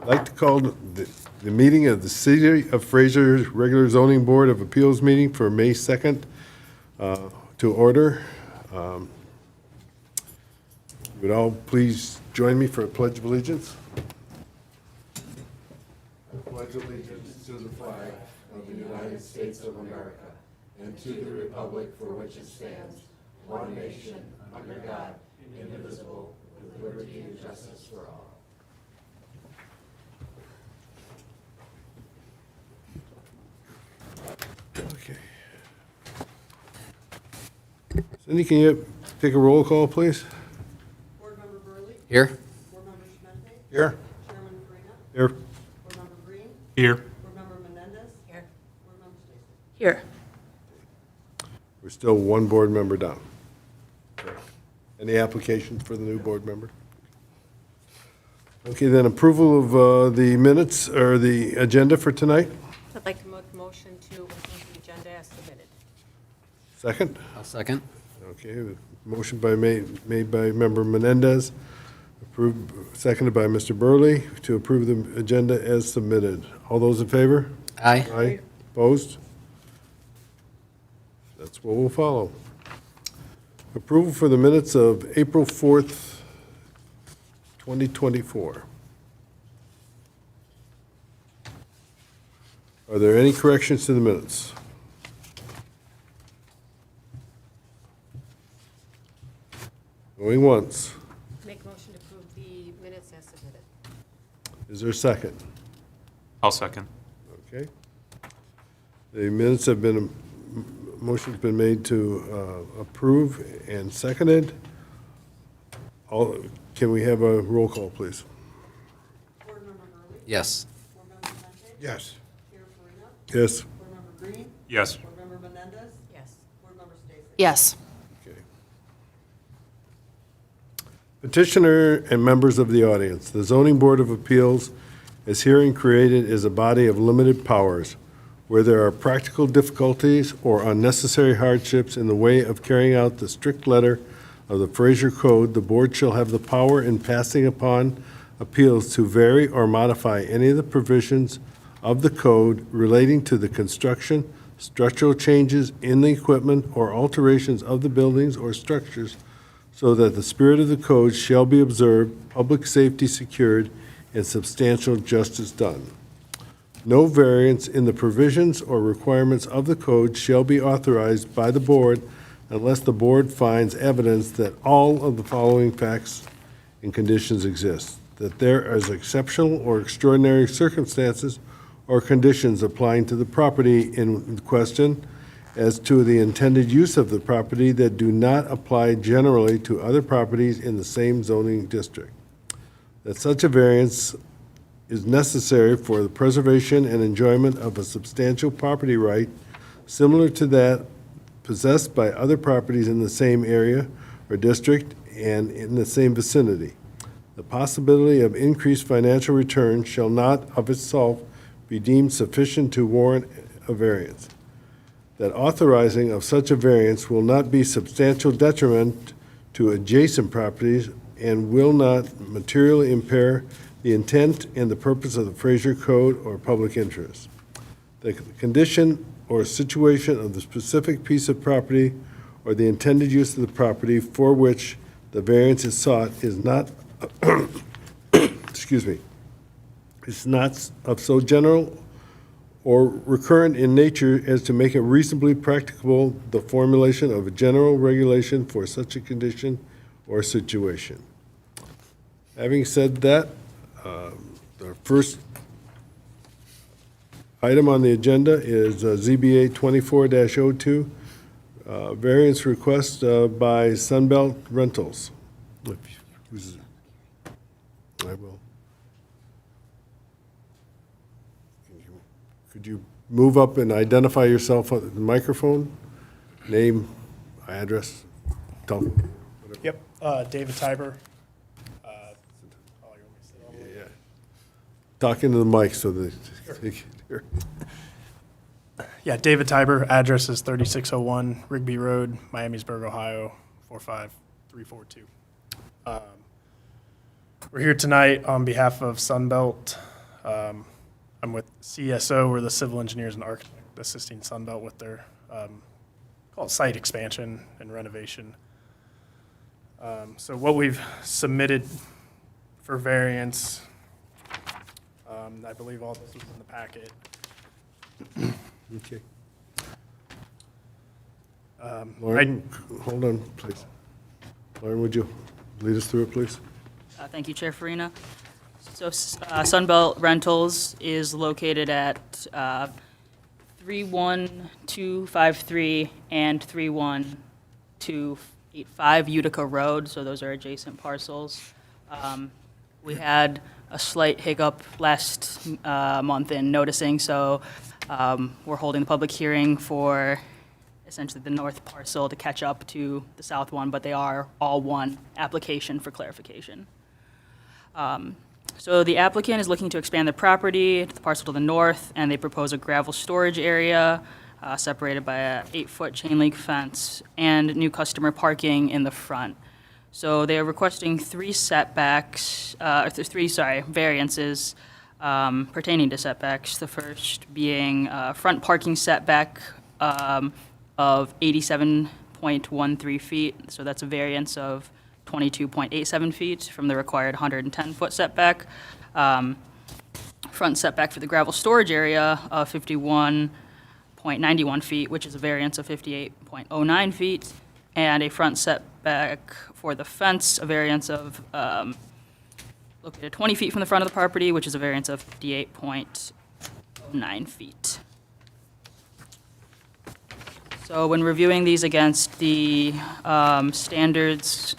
I'd like to call the meeting of the City of Fraser Regular Zoning Board of Appeals meeting for May 2nd to order. Would all please join me for a pledge of allegiance? I pledge allegiance to the flag of the United States of America and to the republic for which it stands, one nation, under God, indivisible, with liberty and justice for all. Okay. Cindy, can you take a roll call, please? Board Member Burley? Here. Board Member Schmente? Here. Chairman Farina? Here. Board Member Green? Here. Board Member Menendez? Here. Board Member Stacy? Here. We're still one board member down. Any applications for the new board member? Okay, then approval of the minutes or the agenda for tonight? I'd like to make a motion to approve the agenda as submitted. Second? I'll second. Okay, motion made by member Menendez, approved, seconded by Mr. Burley to approve the agenda as submitted. All those in favor? Aye. Aye. Opposed? That's what will follow. Approval for the minutes of April 4th, 2024. Are there any corrections to the minutes? Going once. Make a motion to approve the minutes as submitted. Is there a second? I'll second. Okay. The minutes have been, motion's been made to approve and seconded. Can we have a roll call, please? Board Member Burley? Yes. Board Member Schmente? Yes. Chair Farina? Yes. Board Member Green? Yes. Board Member Menendez? Yes. Board Member Stacy? Yes. Okay. Petitioner and members of the audience, the Zoning Board of Appeals is herein created as a body of limited powers. Where there are practical difficulties or unnecessary hardships in the way of carrying out the strict letter of the Fraser Code, the board shall have the power in passing upon appeals to vary or modify any of the provisions of the code relating to the construction, structural changes in the equipment, or alterations of the buildings or structures so that the spirit of the code shall be observed, public safety secured, and substantial justice done. No variance in the provisions or requirements of the code shall be authorized by the board unless the board finds evidence that all of the following facts and conditions exist: that there is exceptional or extraordinary circumstances or conditions applying to the property in question as to the intended use of the property that do not apply generally to other properties in the same zoning district, that such a variance is necessary for the preservation and enjoyment of a substantial property right similar to that possessed by other properties in the same area or district and in the same vicinity. The possibility of increased financial return shall not of itself be deemed sufficient to warrant a variance. That authorizing of such a variance will not be substantial detriment to adjacent properties and will not materially impair the intent and the purpose of the Fraser Code or public interest. The condition or situation of the specific piece of property or the intended use of the property for which the variance is sought is not, excuse me, is not of so general or recurrent in nature as to make it reasonably practicable the formulation of a general regulation for such a condition or situation. Having said that, the first item on the agenda is ZBA 24-02, variance request by Sunbelt Rentals. I will. Could you move up and identify yourself on the microphone? Name, address, tell me. Yep, David Tiber. Yeah. Talk into the mic so that they can hear. Yeah, David Tiber, address is 3601 Rigby Road, Miamisburg, Ohio, 45342. We're here tonight on behalf of Sunbelt I'm with CSO, we're the civil engineers and architect assisting Sunbelt with their called site expansion and renovation. So what we've submitted for variance, I believe all this was in the packet. Okay. Lauren, hold on, please. Lauren, would you lead us through it, please? Thank you, Chair Farina. So Sunbelt Rentals is located at 31253 and 31285 Utica Road, so those are adjacent parcels. We had a slight hiccup last month in noticing, so we're holding the public hearing for essentially the north parcel to catch up to the south one, but they are all one application for clarification. So the applicant is looking to expand the property to the parcel to the north, and they propose a gravel storage area separated by a 8-foot chain link fence and new customer parking in the front. So they are requesting variances pertaining to setbacks. The first being front parking setback of 87.13 feet. So that's a variance of 22.87 feet from the required 110-foot setback. Front setback for the gravel storage area of 51.91 feet, which is a variance of 58.09 feet. And a front setback for the fence, a variance of located 20 feet from the front of the property, which is a variance of 58.09 feet. So when reviewing these against the standards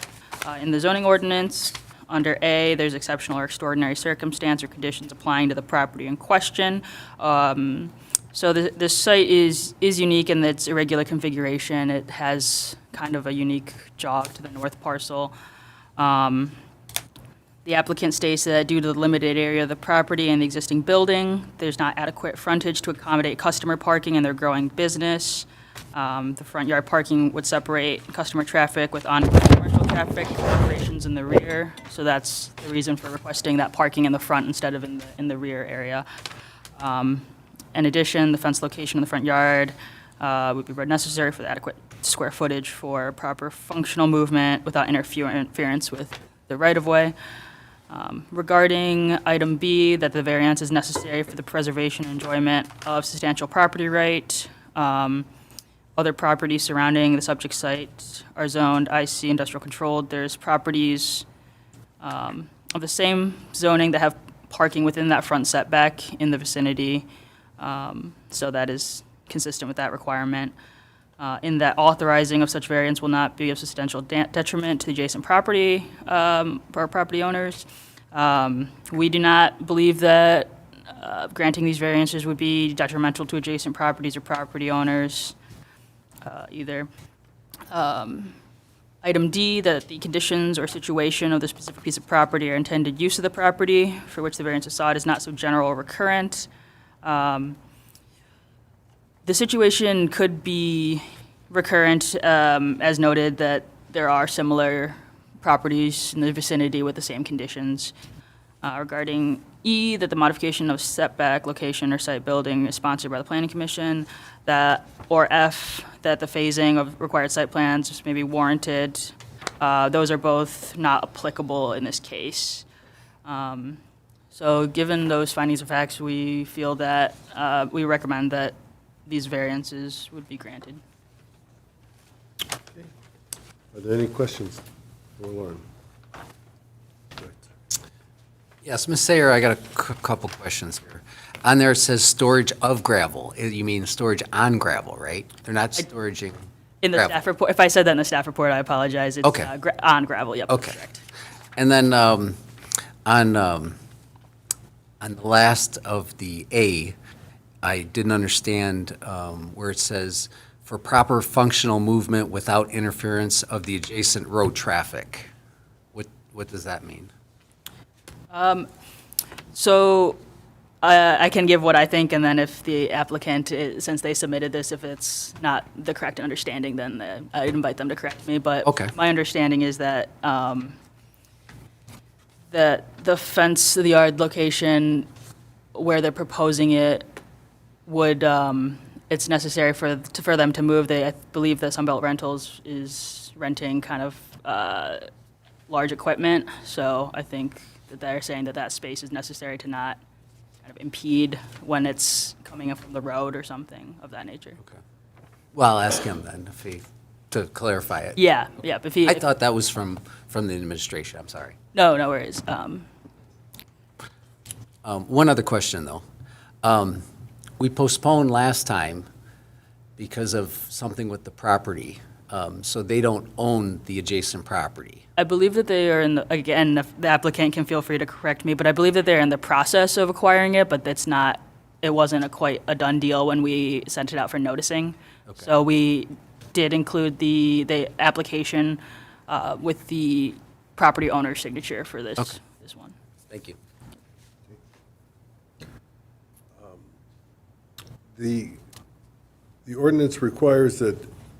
in the zoning ordinance, under A, there's exceptional or extraordinary circumstance or conditions applying to the property in question. So this site is unique in its irregular configuration. It has kind of a unique jog to the north parcel. The applicant states that due to the limited area of the property and the existing building, there's not adequate frontage to accommodate customer parking and their growing business. The front yard parking would separate customer traffic with ongoing commercial traffic operations in the rear. So that's the reason for requesting that parking in the front instead of in the rear area. In addition, the fence location in the front yard would be necessary for the adequate square footage for proper functional movement without interference with the right-of-way. Regarding item B, that the variance is necessary for the preservation and enjoyment of substantial property right. Other properties surrounding the subject site are zoned IC industrial controlled. There's properties of the same zoning that have parking within that front setback in the vicinity. So that is consistent with that requirement. In that authorizing of such variance will not be of substantial detriment to the adjacent property or property owners. We do not believe that granting these variances would be detrimental to adjacent properties or property owners either. Item D, that the conditions or situation of the specific piece of property or intended use of the property for which the variance is sought is not so general or recurrent. The situation could be recurrent, as noted, that there are similar properties in the vicinity with the same conditions. Regarding E, that the modification of setback, location, or site building is sponsored by the Planning Commission, or F, that the phasing of required site plans may be warranted. Those are both not applicable in this case. So given those findings of facts, we feel that, we recommend that these variances would be granted. Are there any questions for Lauren? Yes, Ms. Sayer, I got a couple questions here. On there it says storage of gravel. You mean storage on gravel, right? They're not storaging In the gravel. staff report, if I said that in the staff report, I apologize. It's Okay. on gravel, yep, that's Okay. correct. And then on the last of the A, I didn't understand where it says, for proper functional movement without interference of the adjacent road traffic. What does that mean? So I can give what I think, and then if the applicant, since they submitted this, if it's not the correct understanding, then I'd invite them to correct me. But Okay. my understanding is that that the fence, the yard location where they're proposing it would, it's necessary for them to move. I believe that Sunbelt Rentals is renting kind of large equipment, so I think that they're saying that space is necessary to not kind of impede when it's coming up from the road or something of that nature. Okay. Well, I'll ask him then to clarify it. Yeah, if he, I thought that was from the administration, I'm sorry. no worries. One other question, though. We postponed last time because of something with the property, so they don't own the adjacent property. I believe that they are again, the applicant can feel free to correct me, but I believe that they're in the process of acquiring it, but it wasn't quite a done deal when we sent it out for noticing. Okay. So we did include the application with the property owner's signature for this, Okay. this one. Thank you. The ordinance requires that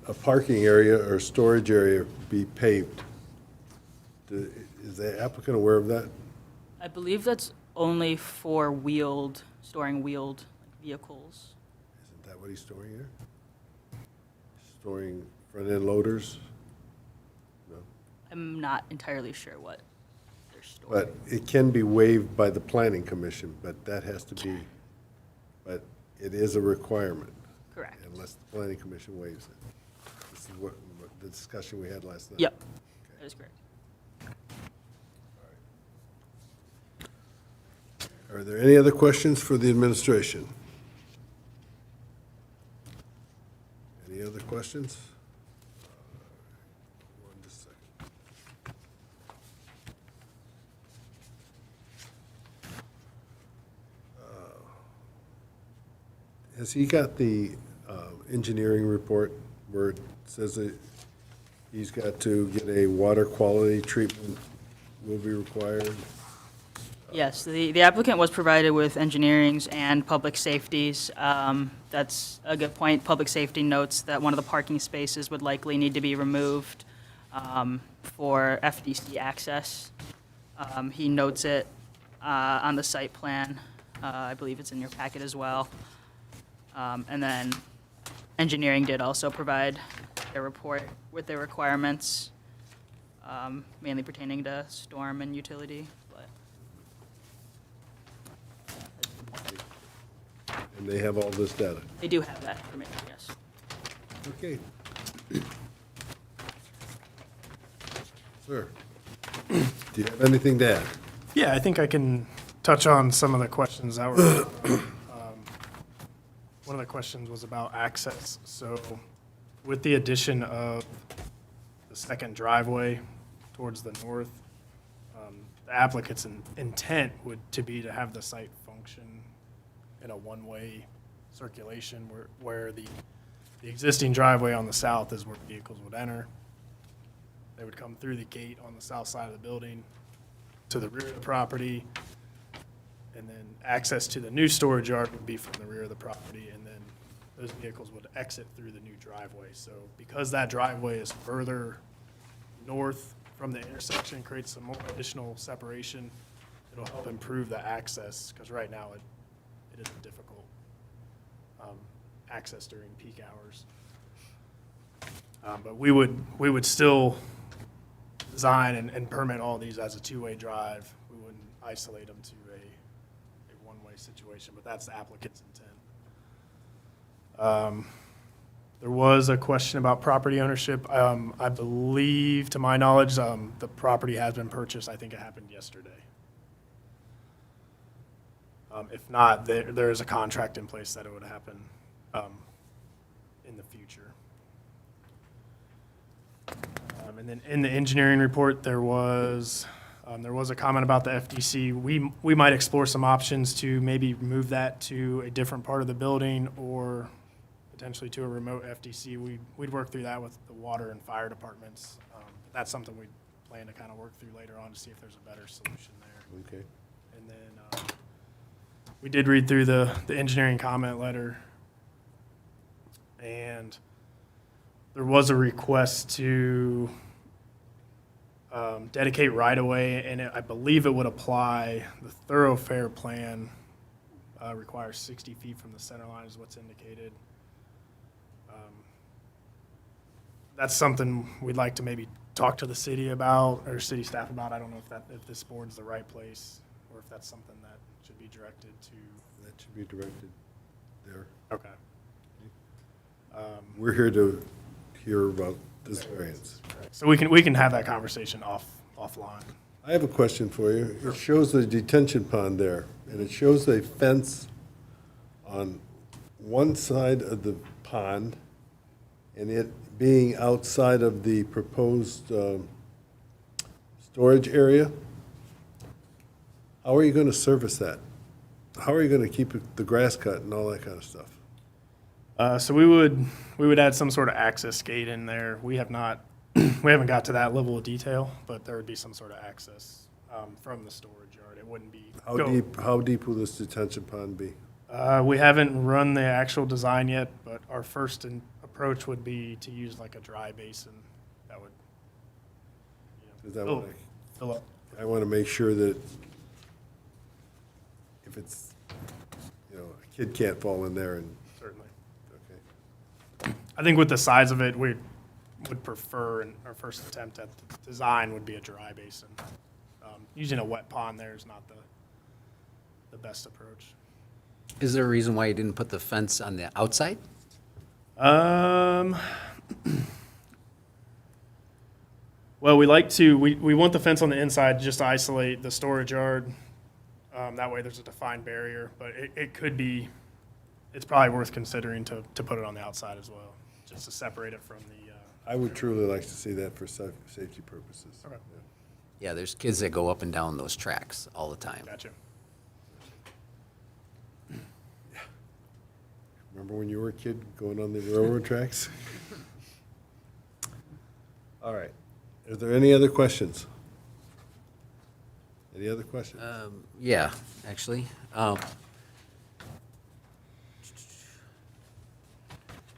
a parking area or storage area be paved. Is the applicant aware of that? I believe that's only for storing wheeled vehicles. Isn't that what he's storing there? Storing front-end loaders? No. I'm not entirely sure what they're storing. But it can be waived by the planning commission, but that has to be, but it is a requirement Correct. unless the planning commission waives it. This is what the discussion we had last night. Yep, that is correct. Are there any other questions for the administration? Any other questions? Just a second. Has he got the engineering report where it says that he's got to get a water quality treatment will be required? Yes, the applicant was provided with engineerings and public safeties. That's a good point. Public safety notes that one of the parking spaces would likely need to be removed for FDC access. He notes it on the site plan. I believe it's in your packet as well. And then engineering did also provide their report with their requirements, mainly pertaining to storm and utility. And they have all this data? They do have that information, yes. Okay. Sir, do you have anything to add? Yeah, I think I can touch on some of the questions that were. One of the questions was about access. So with the addition of the second driveway towards the north, the applicant's intent would be to have the site function in a one-way circulation where the existing driveway on the south is where vehicles would enter. They would come through the gate on the south side of the building to the rear of the property, and then access to the new storage yard would be from the rear of the property, and then those vehicles would exit through the new driveway. So because that driveway is further north from the intersection, creates some more additional separation, it'll help improve the access, because right now it is a difficult access during peak hours. But we would still design and permit all these as a two-way drive. We wouldn't isolate them to a one-way situation, but that's the applicant's intent. There was a question about property ownership. I believe, to my knowledge, the property has been purchased. I think it happened yesterday. If not, there is a contract in place that it would happen in the future. And then in the engineering report, there was a comment about the FDC. We might explore some options to maybe move that to a different part of the building or potentially to a remote FDC. We'd work through that with the water and fire departments. That's something we plan to kind of work through later on to see if there's a better solution there. Okay. And then we did read through the engineering comment letter, and there was a request to dedicate right-of-way, and I believe it would apply, the thoroughfare plan requires 60 feet from the center line is what's indicated. That's something we'd like to maybe talk to the city about, or city staff about. I don't know if this board's the right place, or if that's something that should be directed to. That should be directed there. Okay. We're here to hear about this variance. So we can have that conversation offline. I have a question for you. It shows the detention pond there, and it shows a fence on one side of the pond, and it being outside of the proposed storage area. How are you going to service that? How are you going to keep the grass cut and all that kind of stuff? So we would add some sort of access gate in there. We have not, we haven't got to that level of detail, but there would be some sort of access from the storage yard. It wouldn't be. How deep will this detention pond be? We haven't run the actual design yet, but our first approach would be to use like a dry basin that would, Is that fill, what fill up. I want to make sure that if it's, a kid can't fall in there and, Certainly. okay. I think with the size of it, we would prefer, and our first attempt at the design would be a dry basin. Using a wet pond there is not the best approach. Is there a reason why you didn't put the fence on the outside? Well, we want the fence on the inside just to isolate the storage yard. That way there's a defined barrier, but it's probably worth considering to put it on the outside as well, just to separate it from the. I would truly like to see that for safety purposes. Okay. Yeah, there's kids that go up and down those tracks all the time. Gotcha. Remember when you were a kid going on the railroad tracks? All right. Are there any other questions? Any other questions? Yeah, actually.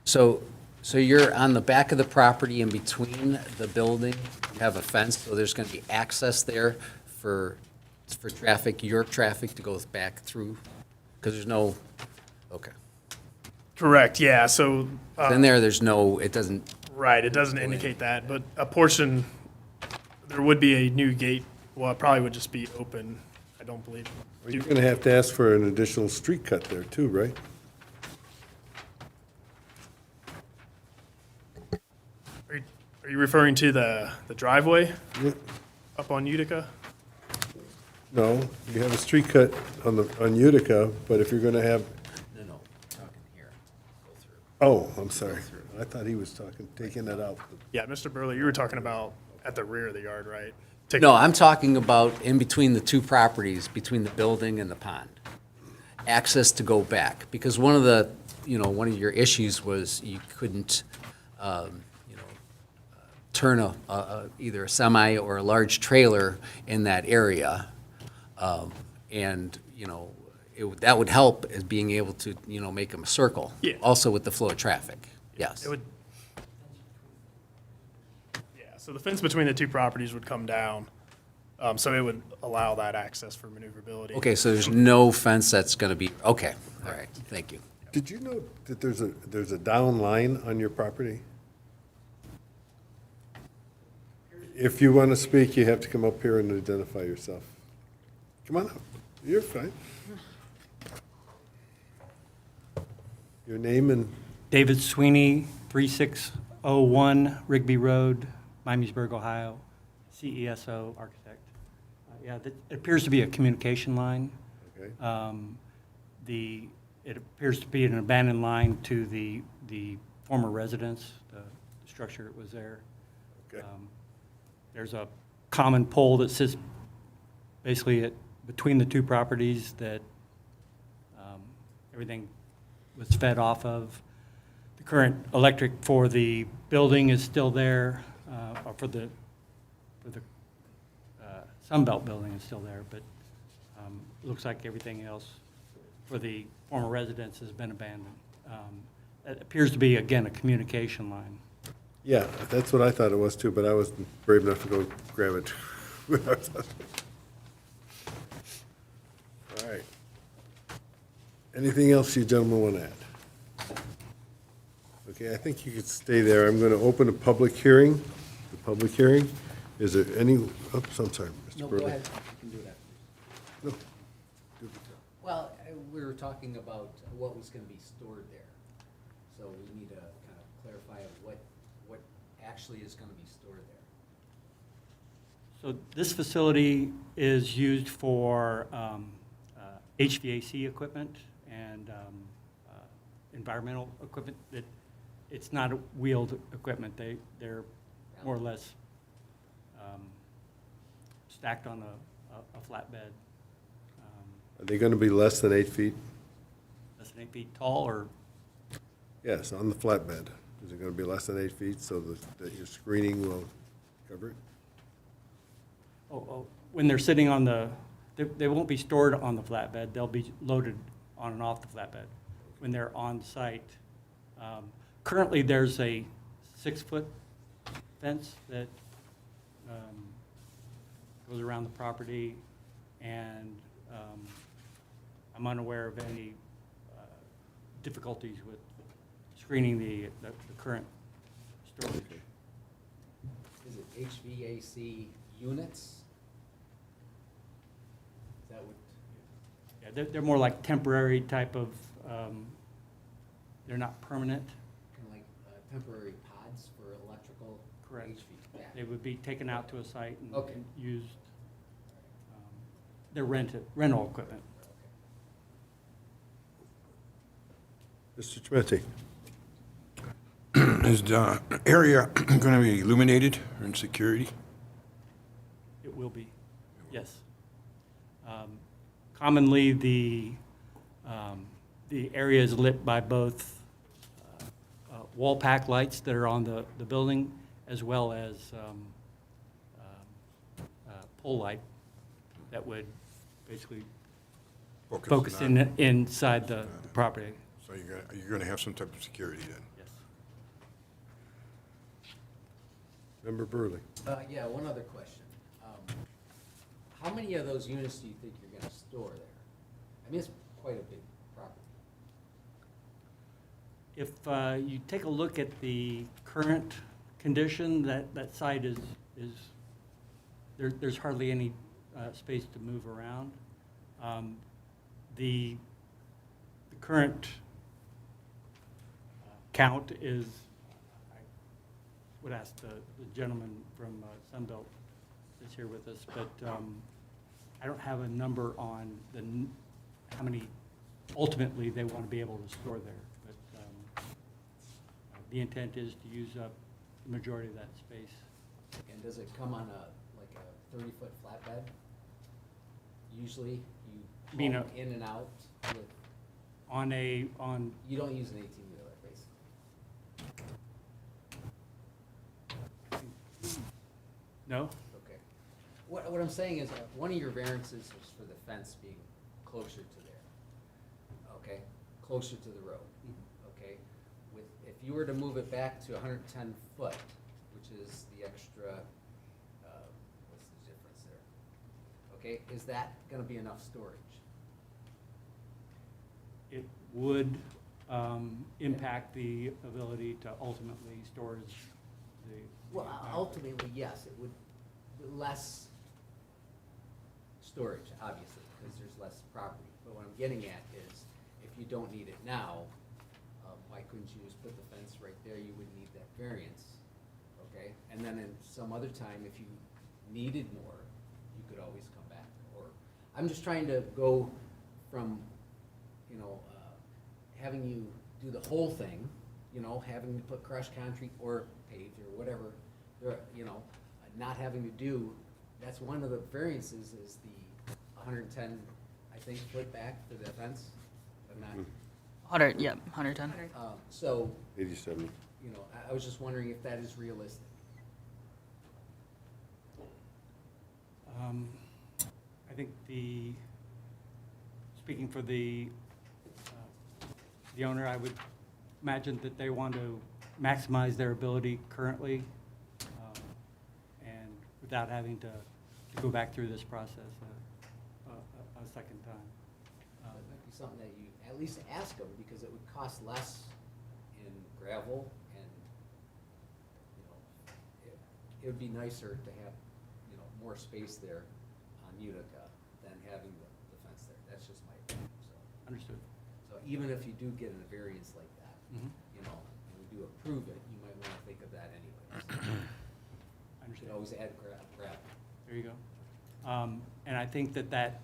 So you're on the back of the property in between the building, you have a fence, so there's gonna be access there for traffic, your traffic to go back through? Because there's no, okay. Correct, yeah, so. Then there's no, it doesn't, Right, it doesn't indicate that, but a portion, there would be a new gate, well, it probably would just be open, I don't believe. Well, you're going to have to ask for an additional street cut there too, right? Are you referring to the driveway Yeah. up on Utica? No, you have a street cut on Utica, but if you're going to have, no, talking here, go through. oh, I'm sorry. I thought he was taking that out. Yeah, Mr. Burley, you were talking about at the rear of the yard, right? No, I'm talking about in between the two properties, between the building and the pond. Access to go back, because one of your issues was you couldn't, turn either a semi or a large trailer in that area. And, that would help as being able to, make them a circle. Yeah. Also with the flow of traffic, yes. It would. Yeah, so the fence between the two properties would come down, so it would allow that access for maneuverability. Okay, so there's no fence that's gonna be, okay, all right, thank you. Did you know that there's a down line on your property? If you want to speak, you have to come up here and identify yourself. Come on up. You're fine. Your name and, David Sweeney, 3601 Rigby Road, Mimesburg, Ohio, CESO architect. Yeah, it appears to be a communication line. okay, It appears to be an abandoned line to the former residence, the structure that was there. okay. There's a common pole that sits basically between the two properties that everything was fed off of. The current electric for the building is still there, or for the Sunbelt building is still there, but it looks like everything else for the former residence has been abandoned. It appears to be, again, a communication line. Yeah, that's what I thought it was too, but I wasn't brave enough to go grab it. All right. Anything else you gentlemen want to add? Okay, I think you could stay there. I'm going to open a public hearing. The public hearing, is there any, oops, I'm sorry, Mr. No, Burley. go ahead, you can do that. No. Well, we were talking about what was gonna be stored there. So we need to kind of clarify what actually is gonna be stored there. So this facility is used for HVAC equipment and environmental equipment. It's not wheeled equipment. They're more or less stacked on a flatbed, Are they going to be less than 8 feet? less than 8 feet tall, or Yes, on the flatbed. Is it going to be less than 8 feet so that your screening will cover it? when they're sitting on they won't be stored on the flatbed. They'll be loaded on and off the flatbed when they're on site. Currently, there's a 6-foot fence that goes around the property, and I'm unaware of any difficulties with screening the current storage. Is it HVAC units? Is that what? Yeah, they're more like temporary type of, they're not permanent. Kind of like temporary pods for electrical? Correct. HVAC? They would be taken out to a site and Okay. and used. They're rental equipment. Mr. Chimenti? Is the area going to be illuminated in security? It will be, yes. Commonly, the area is lit by both wall pack lights that are on the building, as well as pole light that would basically focus inside the property. So you're going to have some type of security then? Yes. Member Burley? Yeah, one other question. How many of those units do you think you're gonna store there? I mean, it's quite a big property. If you take a look at the current condition, that site is there's hardly any space to move around. The current count is, I would ask the gentleman from Sunbelt that's here with us, but I don't have a number on how many ultimately they want to be able to store there. But the intent is to use up the majority of that space. And does it come on like a 30-foot flatbed? Usually, you Mean haul a- in and out with, On you don't use an 18-wheeler, basically. no? Okay. What I'm saying is, one of your variances was for the fence being closer to there, okay? Closer to the road, okay? If you were to move it back to 110 foot, which is the extra, what's the difference there? Okay, is that gonna be enough storage? It would impact the ability to ultimately store the. Well, ultimately, yes, it would, less storage, obviously, because there's less property. But what I'm getting at is, if you don't need it now, why couldn't you just put the fence right there? You wouldn't need that variance, okay? And then in some other time, if you needed more, you could always come back. Or, I'm just trying to go from, you know, having you do the whole thing, you know, having to put crushed concrete or paved or whatever, you know, not having to do, that's one of the variances is the 110, I think, foot back for the fence. I'm not, 100, yeah, 110. so, 87. you know, I was just wondering if that is realistic. I think speaking for the owner, I would imagine that they want to maximize their ability currently, and without having to go back through this process a second time. That might be something that you at least ask them, because it would cost less in gravel, and, you know, it would be nicer to have, you know, more space there on Utica than having the fence there. That's just my opinion, so. Understood. So even if you do get a variance like that, Mhm. you know, and we do approve it, you might wanna think of that anyways. I You understand. could always add gravel. There you go. And I think that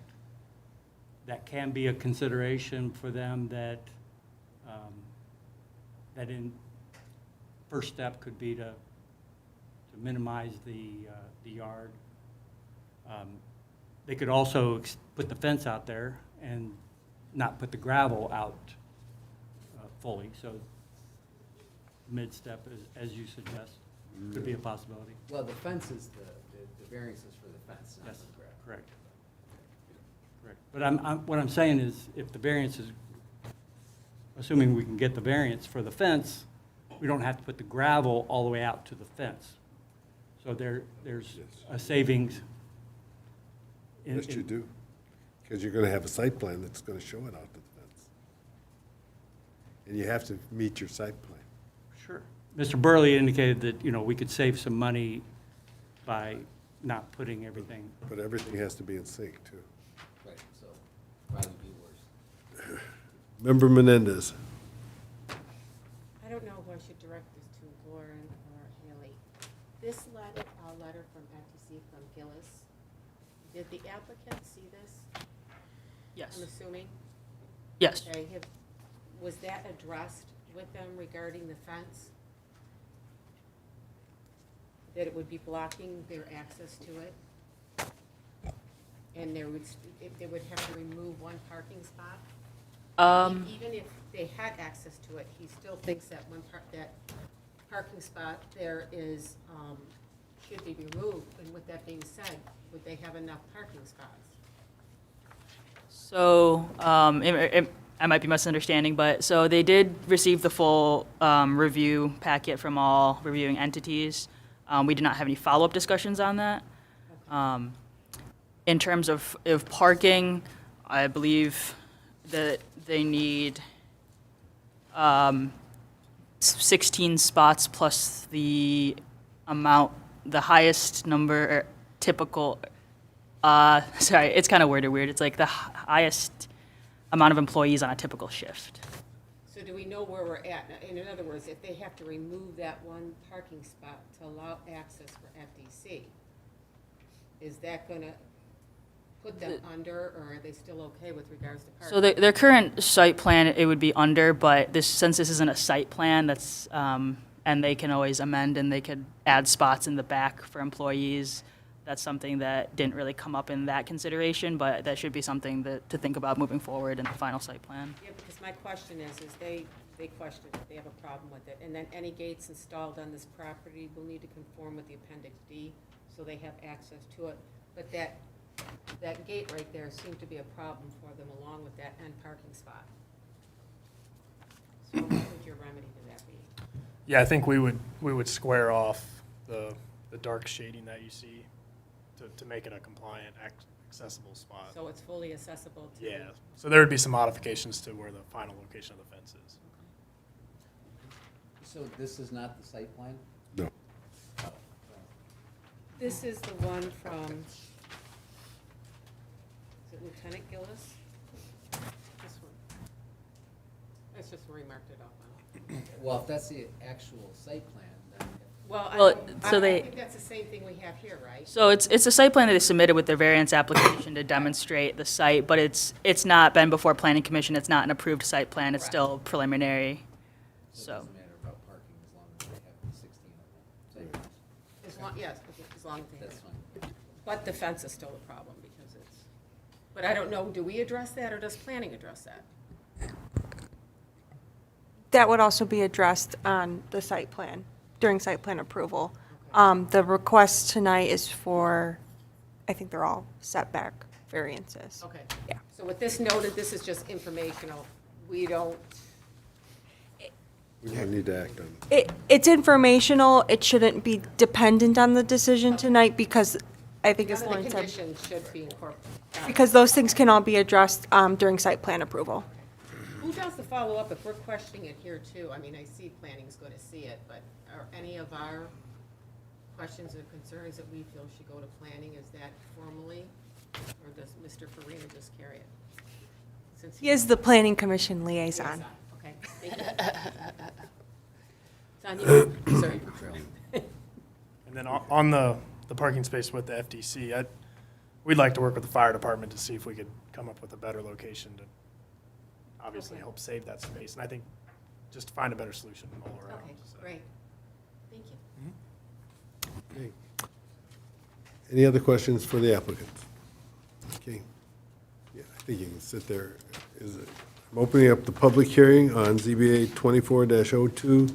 can be a consideration for them, that in, first step could be to minimize the yard. They could also put the fence out there and not put the gravel out fully, so mid-step, as you suggest, could be a possibility. Well, the fence is the variance is for the fence, not Yes, for the gravel. correct. Correct. But what I'm saying is, if the variance is, assuming we can get the variance for the fence, we don't have to put the gravel all the way out to the fence. So there's a savings. Yes, you do. Because you're going to have a site plan that's going to show it out to the fence. And you have to meet your site plan. Sure. Mr. Burley indicated that, you know, we could save some money by not putting everything. But everything has to be in sync, too. Right, so probably be worse. Member Menendez. I don't know who I should direct this to, Lauren or Haley. This letter from FTC from Gillis, did the applicant see this? Yes. I'm assuming? Yes. Okay, was that addressed with them regarding the fence? That it would be blocking their access to it? And they would have to remove one parking spot? Even if they had access to it, he still thinks that that parking spot there is, should be removed. And with that being said, would they have enough parking spots? So, I might be misunderstanding, but, so they did receive the full review packet from all reviewing entities. We did not have any follow-up discussions on that. In terms of parking, I believe that they need 16 spots plus the amount, the highest number, typical, sorry, it's kind of worded weird. It's like the highest amount of employees on a typical shift. So do we know where we're at? In other words, if they have to remove that one parking spot to allow access for FDC, is that gonna put them under, or are they still okay with regards to parking? So their current site plan, it would be under, but since this isn't a site plan, that's, and they can always amend and they could add spots in the back for employees. That's something that didn't really come up in that consideration, but that should be something to think about moving forward in the final site plan. Yeah, because my question is they question it, they have a problem with it. And then any gates installed on this property will need to conform with the Appendix D, so they have access to it. But that gate right there seemed to be a problem for them, along with that end parking spot. So what would your remedy to that be? Yeah, I think we would square off the dark shading that you see to make it a compliant, accessible spot. So it's fully accessible to? Yeah, so there would be some modifications to where the final location of the fence is. So this is not the site plan? No. This is the one from, is it Lieutenant Gillis? This one. It's just remarked it up on it. Well, if that's the actual site plan, then Well, Well, so I they- think that's the same thing we have here, right? So it's a site plan that they submitted with their variance application to demonstrate the site, but it's not been before planning commission, it's not an approved site plan, it's Correct. still preliminary, it so. doesn't matter about parking as long as they have the 16 of them. As long, yes, as long as they That's have. fine. But the fence is still a problem because it's, but I don't know, do we address that or does planning address that? That would also be addressed on the site plan, during site plan approval. The request tonight is for, I think they're all setback variances. Okay. Yeah. So with this noted, this is just informational. We don't, We don't need to act on it. It's informational, it shouldn't be dependent on the decision tonight, because I think as none of the Lauren said, conditions should be incorporated. because those things can all be addressed during site plan approval. Who does the follow-up if we're questioning it here too? I mean, I see planning's going to see it, but are any of our questions or concerns that we feel should go to planning, is that formally? Or does Mr. Farina just carry it? Since He is the planning commission liaison. Okay, thank you. It's on you. Sorry. And then on the parking space with the FDC, we'd like to work with the fire department to see if we could come up with a better location to obviously help save that space. And I think just to find a better solution all around. Okay, so. great. Thank you. Okay. Any other questions for the applicant? Okay. Yeah, I think you can sit there. I'm opening up the public hearing on ZBA 24-02,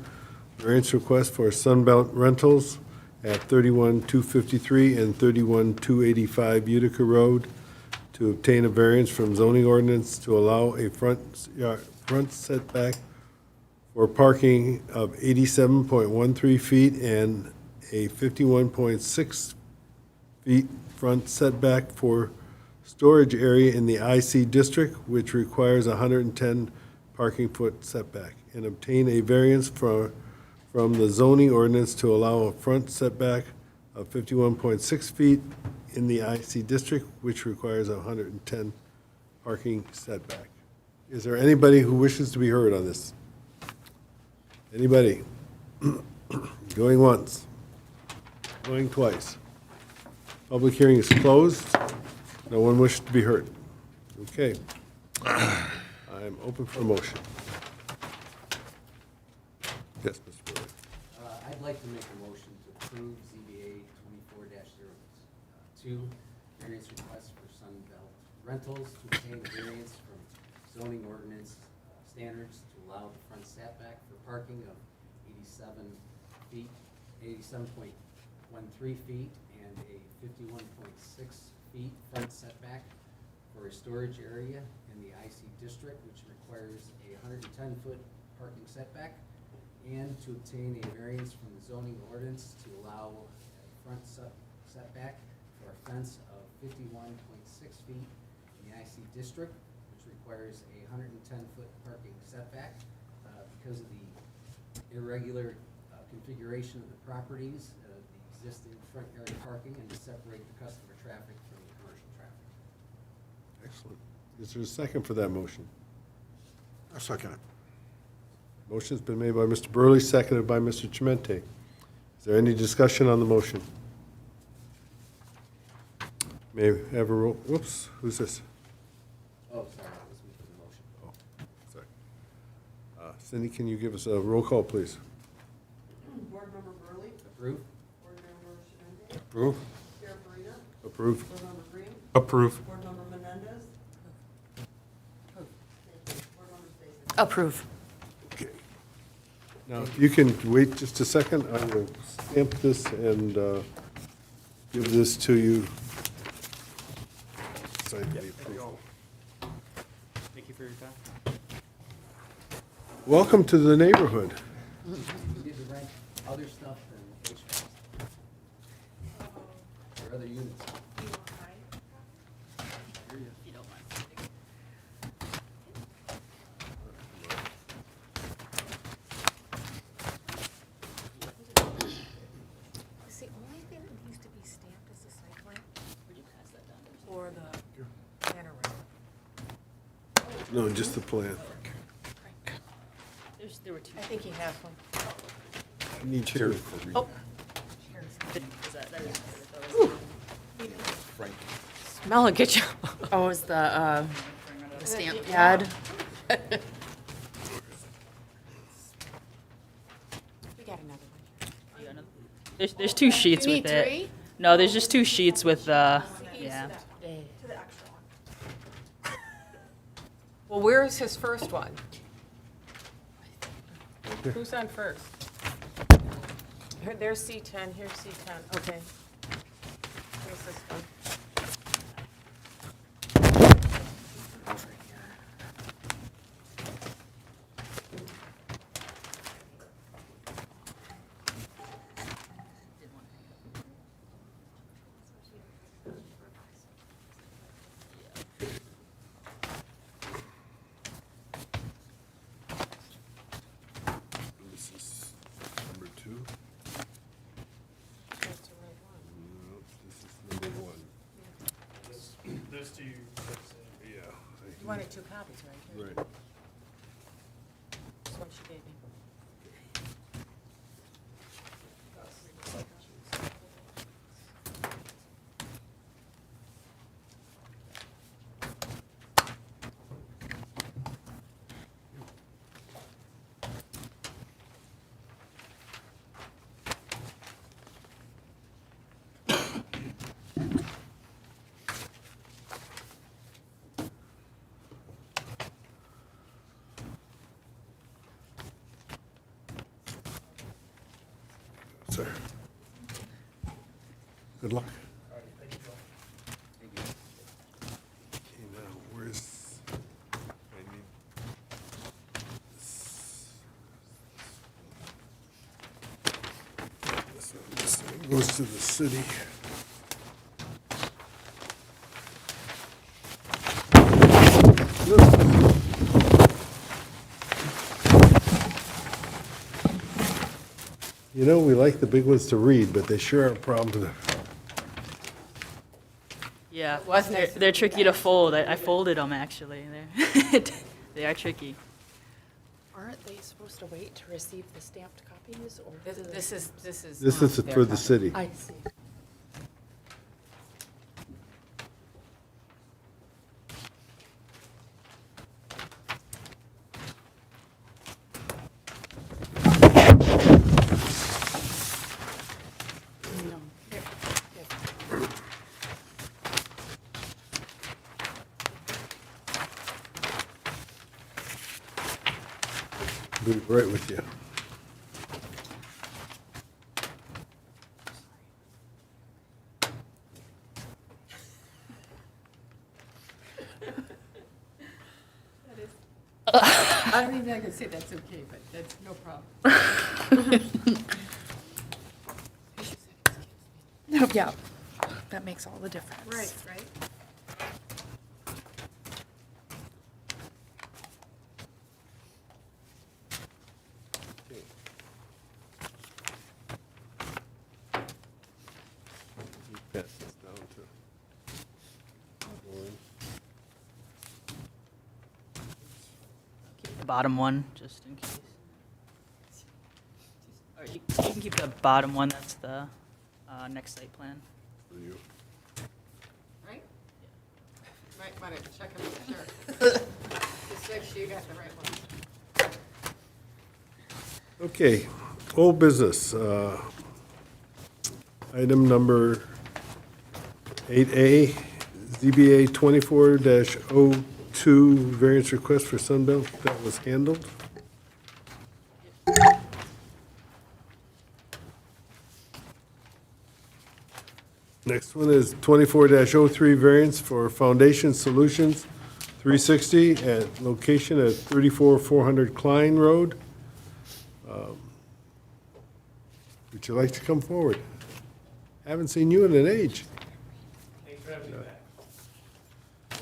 variance request for Sunbelt Rentals at 31253 and 31285 Utica Road to obtain a variance from zoning ordinance to allow a front setback for parking of 87.13 feet and a 51.6 feet front setback for storage area in the IC district, which requires a 110 parking foot setback, and obtain a variance from the zoning ordinance to allow a front setback of 51.6 feet in the IC district, which requires a 110 parking setback. Is there anybody who wishes to be heard on this? Anybody? Going once? Going twice? Public hearing is closed. No one wishes to be heard. Okay. I'm open for a motion. Yes, Mr. Burley. I'd like to make a motion to approve ZBA 24-02, variance request for Sunbelt Rentals to obtain a variance from zoning ordinance standards to allow the front setback for parking of 87.13 feet and a 51.6 feet front setback for a storage area in the IC district, which requires a 110-foot parking setback, and to obtain a variance from the zoning ordinance to allow a front setback for a fence of 51.6 feet in the IC district, which requires a 110-foot parking setback. Because of the irregular configuration of the properties, the existing front yard parking, and to separate the customer traffic from the commercial traffic. Excellent. Is there a second for that motion? I'll second it. Motion's been made by Mr. Burley, seconded by Mr. Chimente. Is there any discussion on the motion? May I have a roll, whoops, who's this? Oh, sorry, that was me for the motion. Oh, sorry. Cindy, can you give us a roll call, please? Board Member Burley? Approve? Board Member Clemente? Approve. Chair Farina? Approve. Board Member Green? Approve. Board Member Menendez? Thank you. Board Member Fraser? Approve. Okay. Now, if you can wait just a second, I will stamp this and give this to you. Sign the approval. Thank you for your time. Welcome to the neighborhood. We did the right other stuff than HVAC. Or other units. Is the only thing that needs to be stamped is the site plan? Or the panorama? No, just the plan. There were two. I think he has one. I need to. Oh. Smell it, get you. Oh, is the stamp pad? We got another one. There's two sheets You with need it. three? No, there's just two sheets with, yeah. Well, where is his first one? Who's on first? Here, there's C10, here's C10, okay. Here's this one. Yeah. You wanted 2 copies, right? Right. This one she gave me. Sir. Good luck. Okay, now, where's? This one goes to the city. You know, we like the big ones to read, but they sure are a problem to. Yeah, wasn't they're, as- they're tricky to fold. I folded them, actually. They are tricky. Aren't they supposed to wait to receive the stamped copies, or? This is. This is their for the copy. city. I see. Be right with you. I don't even think I can say that's okay, but that's no problem. Yeah, that makes all the difference. Right, right. Pass this down to Lauren. Keep the bottom one, just in case. Or you can keep the bottom one, that's the next site plan. For you. Right? Might want to check them, sure. Just make sure you got the right one. Okay, old business. Item number 8A, ZBA 24-02, variance request for Sunbelt. That was handled. Next one is 24-03, variance for Foundation Solutions 360 at location at 34,400 Klein Road. Would you like to come forward? Haven't seen you in an age.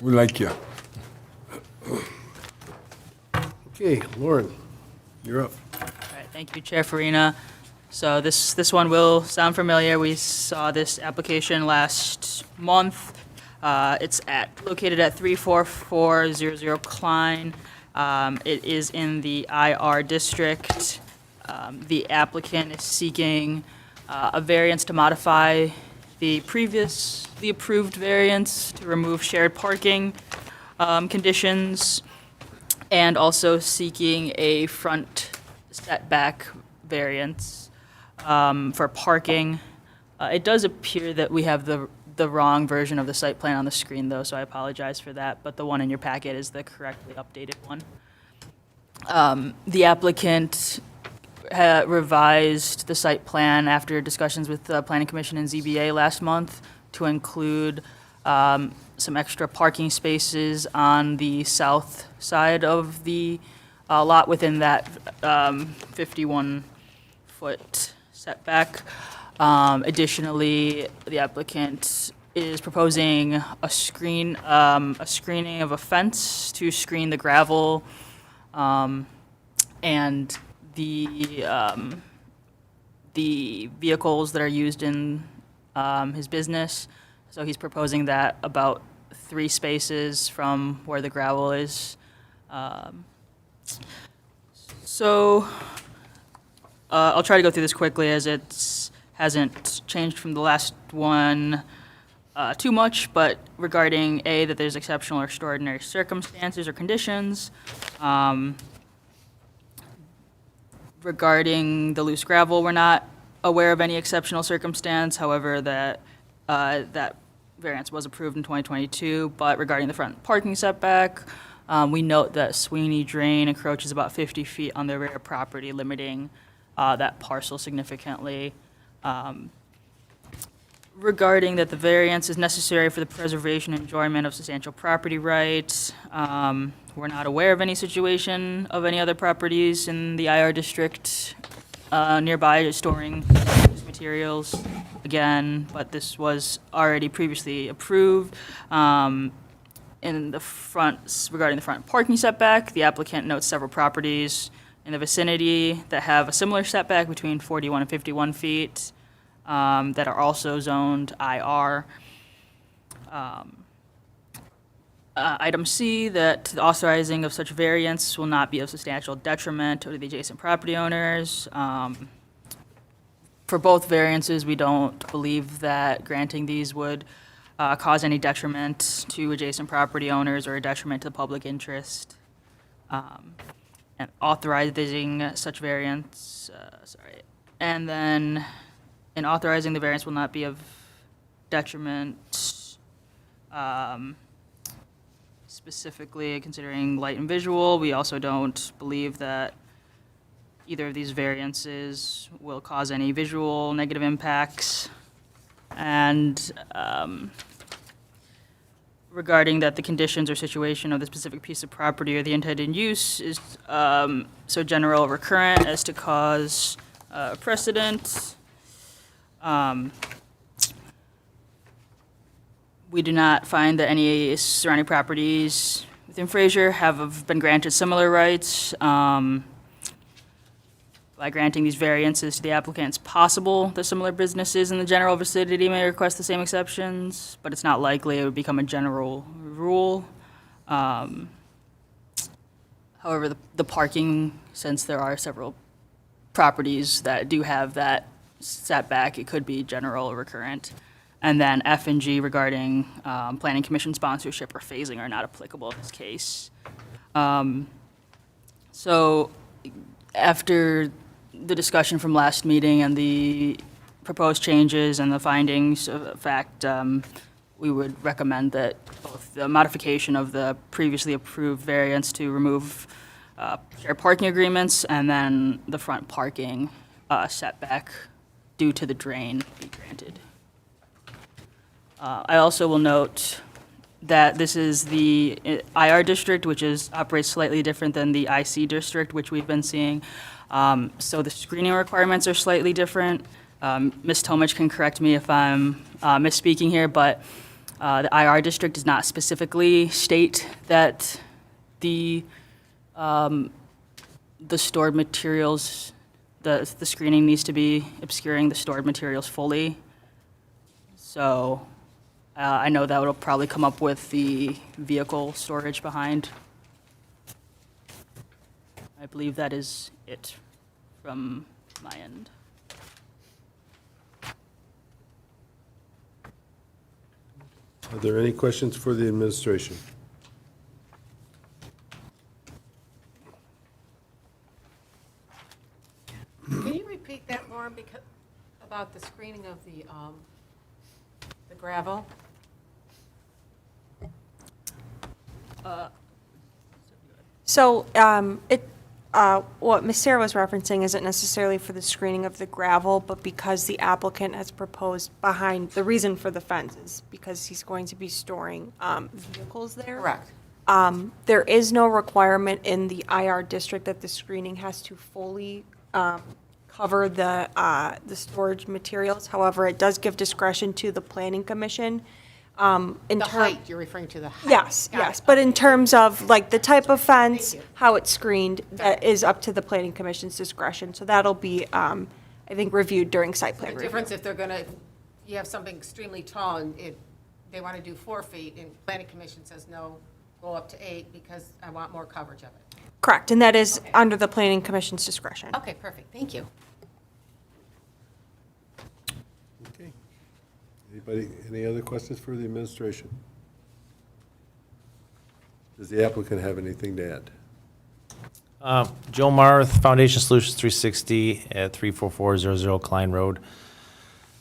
We like you. Okay, Lauren, you're up. All right, thank you, Chair Farina. So this one will sound familiar. We saw this application last month. It's located at 34400 Klein. It is in the IR district. The applicant is seeking a variance to modify the approved variance to remove shared parking conditions, and also seeking a front setback variance for parking. It does appear that we have the wrong version of the site plan on the screen, though, so I apologize for that, but the one in your packet is the correctly updated one. The applicant revised the site plan after discussions with the Planning Commission and ZBA last month to include some extra parking spaces on the south side of the lot within that 51-foot setback. Additionally, the applicant is proposing a screening of a fence to screen the gravel and the vehicles that are used in his business. So he's proposing that about 3 spaces from where the gravel is. So I'll try to go through this quickly as it hasn't changed from the last one too much, but regarding A, that there's exceptional or extraordinary circumstances or conditions. Regarding the loose gravel, we're not aware of any exceptional circumstance, however, that variance was approved in 2022. But regarding the front parking setback, we note that Sweeney Drain encroaches about 50 feet on the rear property, limiting that parcel significantly. Regarding that the variance is necessary for the preservation and enjoyment of substantial property rights, we're not aware of any situation of any other properties in the IR district nearby storing these materials again, but this was already previously approved. In the front, regarding the front parking setback, the applicant notes several properties in the vicinity that have a similar setback between 41 and 51 feet that are also zoned IR. Item C, that the authorizing of such variance will not be of substantial detriment to the adjacent property owners. For both variances, we don't believe that granting these would cause any detriment to adjacent property owners or a detriment to the public interest. And authorizing such variance, and then in authorizing the variance will not be of detriment, specifically considering light and visual. We also don't believe that either of these variances will cause any visual negative impacts. And regarding that the conditions or situation of the specific piece of property or the intended use is so general or recurrent as to cause precedent. We do not find that any surrounding properties within Fraser have been granted similar rights. By granting these variances to the applicant, it's possible that similar businesses in the general vicinity may request the same exceptions, but it's not likely it would become a general rule. However, the parking, since there are several properties that do have that setback, it could be general or recurrent. And then F and G regarding planning commission sponsorship or phasing are not applicable in this case. So after the discussion from last meeting and the proposed changes and the findings of fact, we would recommend that both the modification of the previously approved variance to remove shared parking agreements and then the front parking setback due to the drain be granted. I also will note that this is the IR district, which operates slightly different than the IC district, which we've been seeing. So the screening requirements are slightly different. Ms. Tomich can correct me if I'm misspeaking here, but the IR district does not specifically state that the stored materials, the screening needs to be obscuring the stored materials fully. So I know that will probably come up with the vehicle storage behind. I believe that is it from my end. Are there any questions for the administration? Can you repeat that more about the screening of the gravel? So what Ms. Sarah was referencing isn't necessarily for the screening of the gravel, but because the applicant has proposed behind, the reason for the fence is because he's going to be storing vehicles there. Correct. There is no requirement in the IR district that the screening has to fully cover the storage materials. However, it does give discretion to the planning commission. The height, you're referring to the height? Yes, Got yes, it. but in terms of like the type of fence, Thank you. how it's screened, that is up to the planning commission's discretion. So that'll be, I think, reviewed during site plan The review. difference if they're gonna, you have something extremely tall and it they want to do 4 feet, and planning commission says, no, go up to 8 because I want more coverage of it. Correct, and that is Okay. under the planning commission's discretion. Okay, perfect, thank you. Okay. Anybody, any other questions for the administration? Does the applicant have anything to add? Joe Marth, Foundation Solutions 360 at 34400 Klein Road.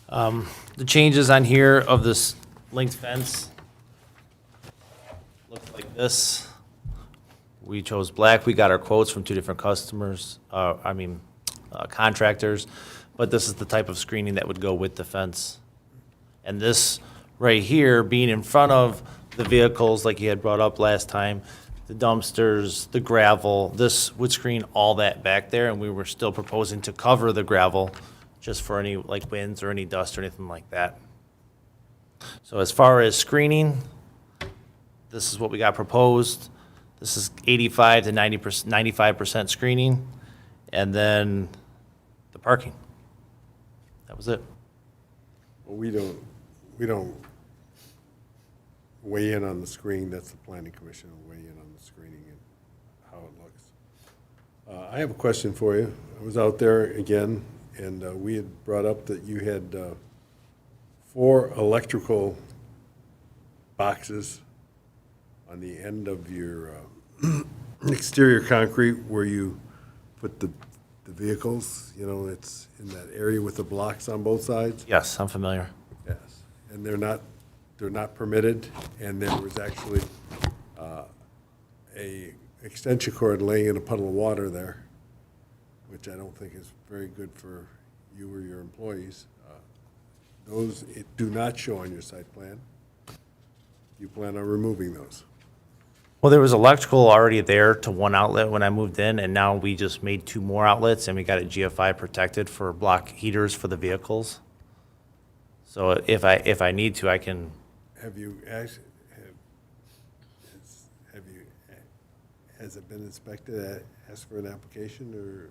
The changes on here of this linked fence look like this. We chose black. We got our quotes from 2 different customers, contractors, but this is the type of screening that would go with the fence. And this right here, being in front of the vehicles like you had brought up last time, the dumpsters, the gravel, this would screen all that back there, and we were still proposing to cover the gravel just for any like winds or any dust or anything like that. So as far as screening, this is what we got proposed. This is 85 to 90%, 95% screening, and then the parking. That was it. Well, we don't weigh in on the screening. That's the planning commission will weigh in on the screening and how it looks. I have a question for you. I was out there again, and we had brought up that you had 4 electrical boxes on the end of your exterior concrete where you put the vehicles, you know, it's in that area with the blocks on both sides. Yes, I'm familiar. Yes, and they're not permitted, and there was actually a extension cord laying in a puddle of water there, which I don't think is very good for you or your employees. Those do not show on your site plan. You plan on removing those? Well, there was electrical already there to 1 outlet when I moved in, and now we just made 2 more outlets, and we got it GFI protected for block heaters for the vehicles. So if I need to, I can. Have you has it been inspected, asked for an application, or?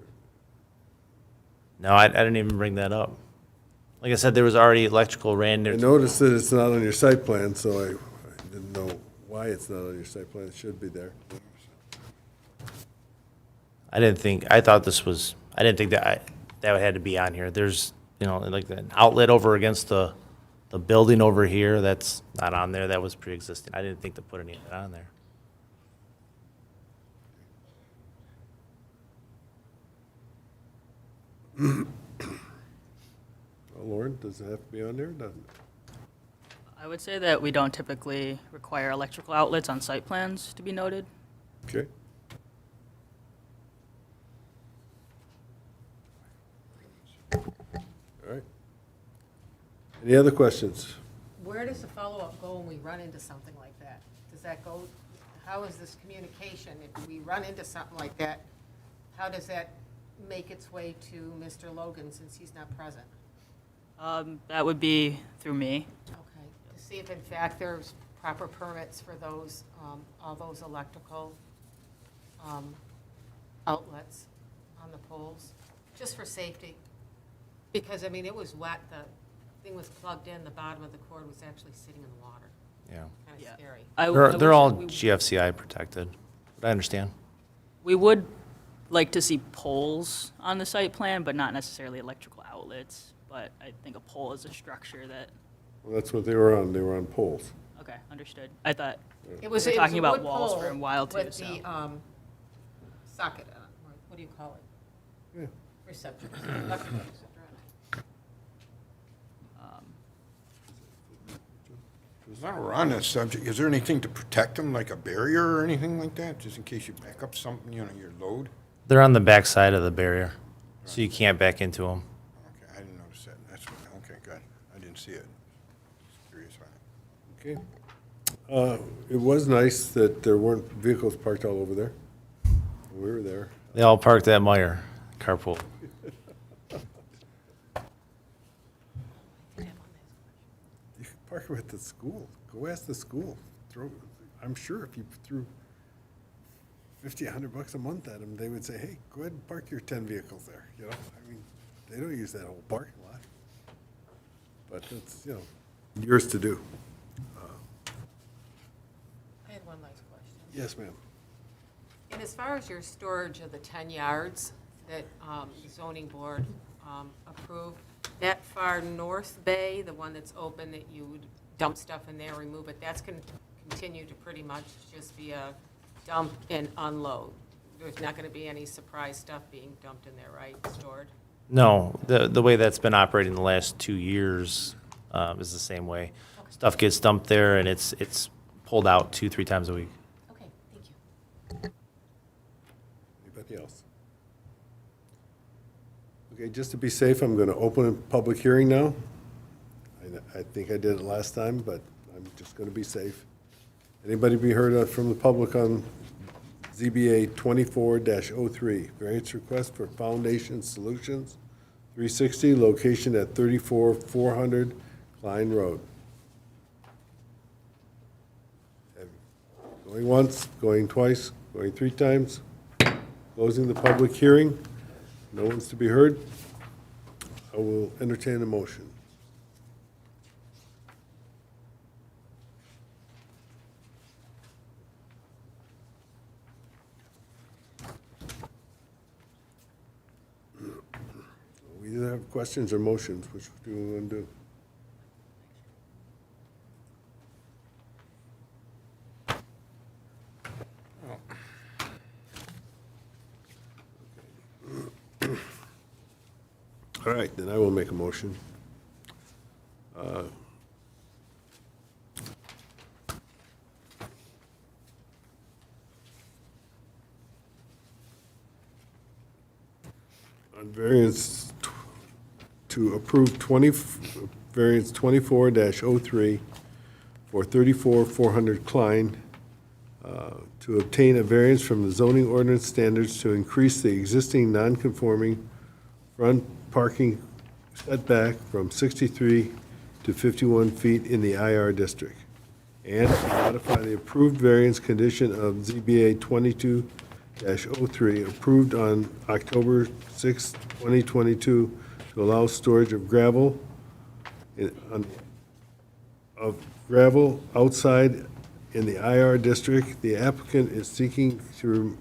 No, I didn't even bring that up. Like I said, there was already electrical ran there. I noticed that it's not on your site plan, so I didn't know why it's not on your site plan. It should be there. I didn't think that that had to be on here. There's, you know, like an outlet over against the building over here, that's not on there. That was pre-existing. I didn't think to put any of that on there. Well, Lauren, does it have to be on there, or doesn't it? I would say that we don't typically require electrical outlets on site plans to be noted. Okay. All right. Any other questions? Where does the follow-up go when we run into something like that? Does that go, how is this communication? If we run into something like that, how does that make its way to Mr. Logan since he's not present? That would be through me. Okay, to see if in fact there's proper permits for those, all those electrical outlets on the poles, just for safety. Because, I mean, it was wet, the thing was plugged in, the bottom of the cord was actually sitting in the water. Yeah. Kind Yeah. of scary. They're all GFCI protected, but I understand. We would like to see poles on the site plan, but not necessarily electrical outlets. But I think a pole is a structure that, Well, that's what they were on. They were on poles. okay, understood. I thought, It was, We're it was talking a about wood walls pole for a while, too, with so. the socket, or what do you call it? Yeah. Receptor, electrical receptor. While we're on that subject, is there anything to protect them, like a barrier or anything like that, just in case you back up something, you know, your load? They're on the back side of the barrier, so you can't back into them. Okay, I didn't notice that. That's what, okay, good. I didn't see it. Just curious on it. Okay. It was nice that there weren't vehicles parked all over there. We were there. They all parked at Meyer carpool. You could park them at the school. Go ask the school. I'm sure if you threw $50, $100 a month at them, they would say, hey, go ahead and park your 10 vehicles there, you know? I mean, they don't use that whole parking lot. But it's, you know, yours to do. Yes, ma'am. And as far as your storage of the 10 yards that the zoning board approved, that far north bay, the one that's open that you would dump stuff in there, remove it, that's going to continue to pretty much just be a dump and unload. There's not going to be any surprise stuff being dumped in there, right, stored? No, the way that's been operating the last 2 years is the same way. Stuff gets dumped there, and it's pulled out 2-3 times a week. Okay, thank you. Anybody else? Okay, just to be safe, I'm going to open a public hearing now. I think I did it last time, but I'm just going to be safe. Anybody be heard from the public on ZBA 24-03, variance request for Foundation Solutions, 360, location at 34-400 Klein Road. Going once, going twice, going 3 times. Closing the public hearing. No one's to be heard. I will entertain a motion. We either have questions or motions. Which do we want to do? All right, then I will make a motion. On variance to approve variance 24-03 for 34-400 Klein, to obtain a variance from the zoning ordinance standards to increase the existing non-conforming front parking setback from 63 to 51 feet in the IR district, and to modify the approved variance condition of ZBA 22-03 approved on October 6, 2022, to allow storage of gravel outside in the IR district. The applicant is seeking will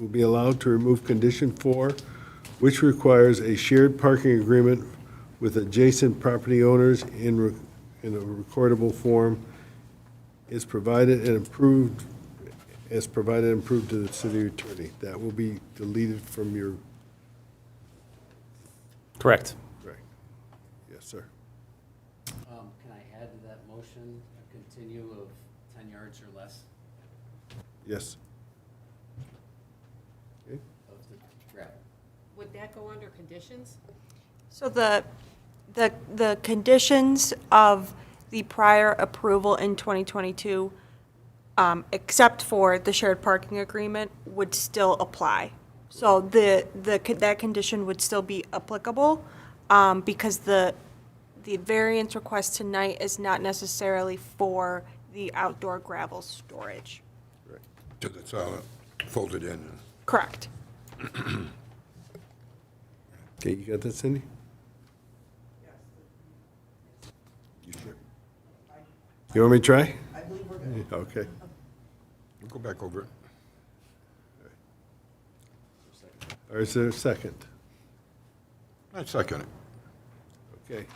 be allowed to remove condition 4, which requires a shared parking agreement with adjacent property owners in a recordable form, is provided and approved to the city attorney. That will be deleted from your, Correct. right? Yes, sir. Can I add to that motion a continue of 10 yards or less Yes. Okay. of the gravel? Would that go under conditions? So the conditions of the prior approval in 2022, except for the shared parking agreement, would still apply. So that condition would still be applicable, because the variance request tonight is not necessarily for the outdoor gravel storage. So that's all folded in. Correct. Okay, you got that, Cindy? You sure? You want me to try? I believe we're good. Okay. We'll go back over it. Or is there a second? I second it. Okay.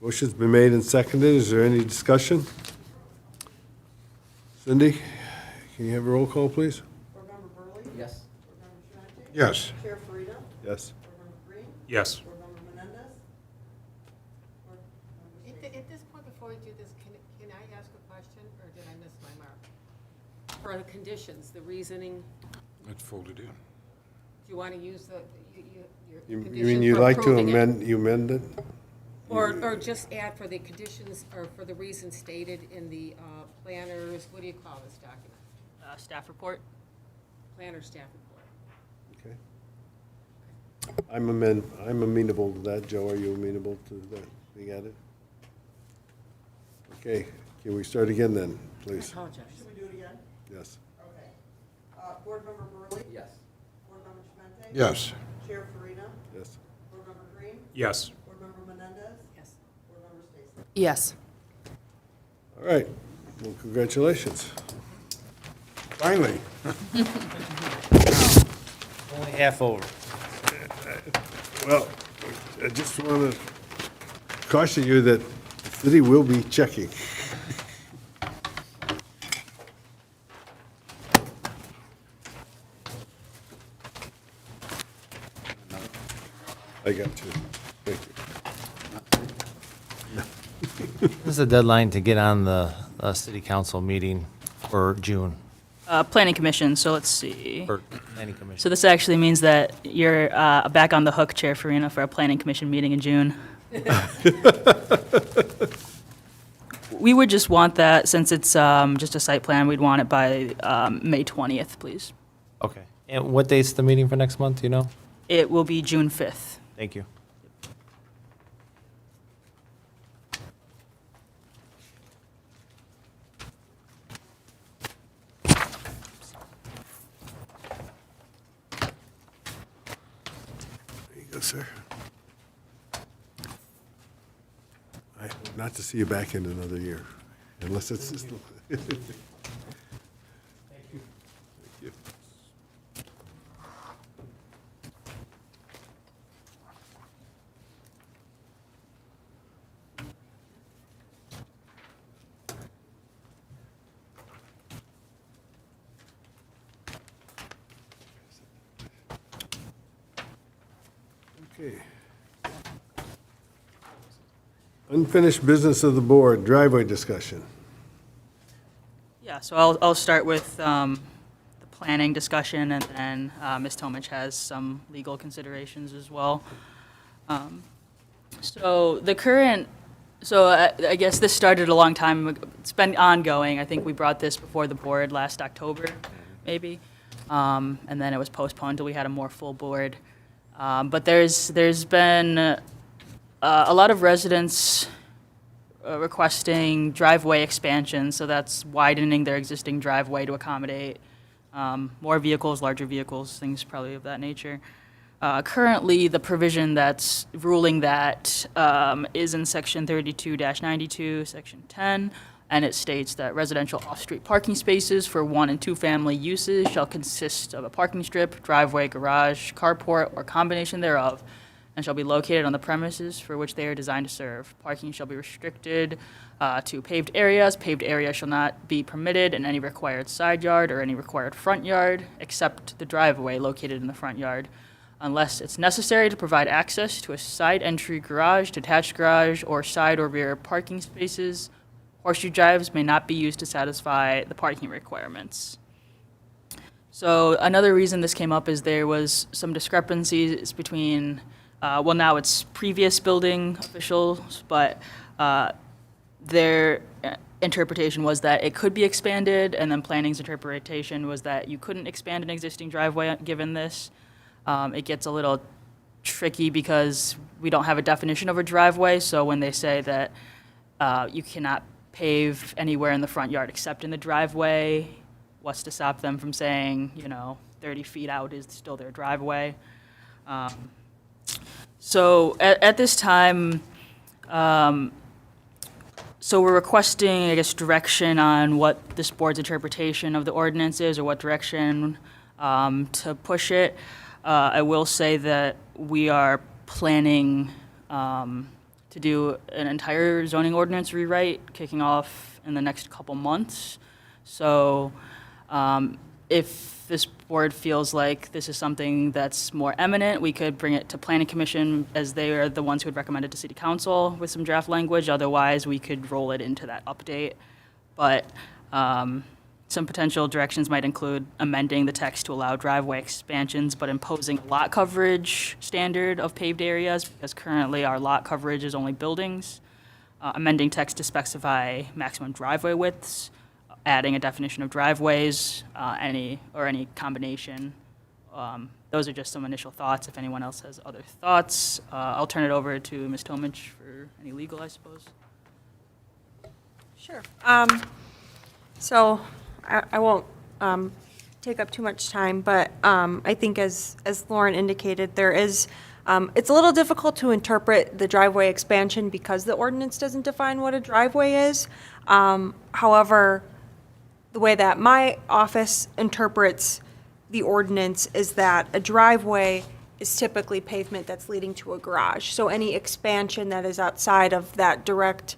Motion's been made and seconded. Is there any discussion? Cindy, can you have a roll call, please? Board Member Burley? Yes. Board Member Schulte? Yes. Chair Farida? Yes. Board Member Green? Yes. Board Member Menendez? Board Member Stacy? At this point, before we do this, can I ask a question, or did I miss my mark? For the conditions, the reasoning, It's folded in. do you want to use your You condition mean you'd for like to approving it? amend it? Or just add for the conditions, or for the reasons stated in the planners, what do you call this document? Staff report? Planner staff report. Okay. I'm amenable to that. Joe, are you amenable to that being added? Okay, can we start again then, I please? apologize. Should we do it again? Yes. Okay. Board Member Burley? Yes. Board Member Schulte? Yes. Chair Farida? Yes. Board Member Green? Yes. Board Member Menendez? Yes. Board Member Stacy? Yes. All right. Well, congratulations. Finally. Only half over. Well, I just want to caution you that the city will be checking. I got you. Thank you. This is a deadline to get on the city council meeting for June, Planning Commission, so let's see. or planning commission. So this actually means that you're back on the hook, Chair Farina, for a Planning Commission meeting in June. We would just want that, since it's just a site plan, we'd want it by May 20th, please. Okay. And what date's the meeting for next month, do you know? It will be June 5th. Thank you. There you go, sir. I hope not to see you back in another year, unless it's just. Thank you. Thank you. Okay. Unfinished business of the board, driveway discussion. Yeah, so I'll start with the planning discussion, and then Ms. Tomich has some legal considerations as well. So the current, so I guess this started a long time, it's been ongoing. I think we brought this before the board last October, maybe. And then it was postponed until we had a more full board. But there's been a lot of residents requesting driveway expansion, so that's widening their existing driveway to accommodate more vehicles, larger vehicles, things probably of that nature. Currently, the provision that's ruling that is in Section 32-92, Section 10, and it states that residential off-street parking spaces for one- and two-family uses shall consist of a parking strip, driveway, garage, carport, or combination thereof, and shall be located on the premises for which they are designed to serve. Parking shall be restricted to paved areas. Paved areas shall not be permitted in any required side yard or any required front yard, except the driveway located in the front yard, unless it's necessary to provide access to a side entry garage, detached garage, or side or rear parking spaces. Horseshoe drives may not be used to satisfy the parking requirements. So another reason this came up is there was some discrepancies between, well, now it's previous building officials, but their interpretation was that it could be expanded, and then planning's interpretation was that you couldn't expand an existing driveway given this. It gets a little tricky because we don't have a definition of a driveway, so when they say that you cannot pave anywhere in the front yard except in the driveway, what's to stop them from saying, 30 feet out is still their driveway? So at this time, so we're requesting, I guess, direction on what this board's interpretation of the ordinance is, or what direction to push it. I will say that we are planning to do an entire zoning ordinance rewrite kicking off in the next couple months. So if this board feels like this is something that's more eminent, we could bring it to Planning Commission, as they are the ones who would recommend it to City Council with some draft language. Otherwise, we could roll it into that update. But some potential directions might include amending the text to allow driveway expansions, but imposing a lot coverage standard of paved areas, because currently our lot coverage is only buildings. Amending text to specify maximum driveway widths, adding a definition of driveways, any combination. Those are just some initial thoughts. If anyone else has other thoughts, I'll turn it over to Ms. Tomich for any legal, I suppose. Sure. So I won't take up too much time, but I think as Lauren indicated, there is, it's a little difficult to interpret the driveway expansion because the ordinance doesn't define what a driveway is. However, the way that my office interprets the ordinance is that a driveway is typically pavement that's leading to a garage. So any expansion that is outside of that direct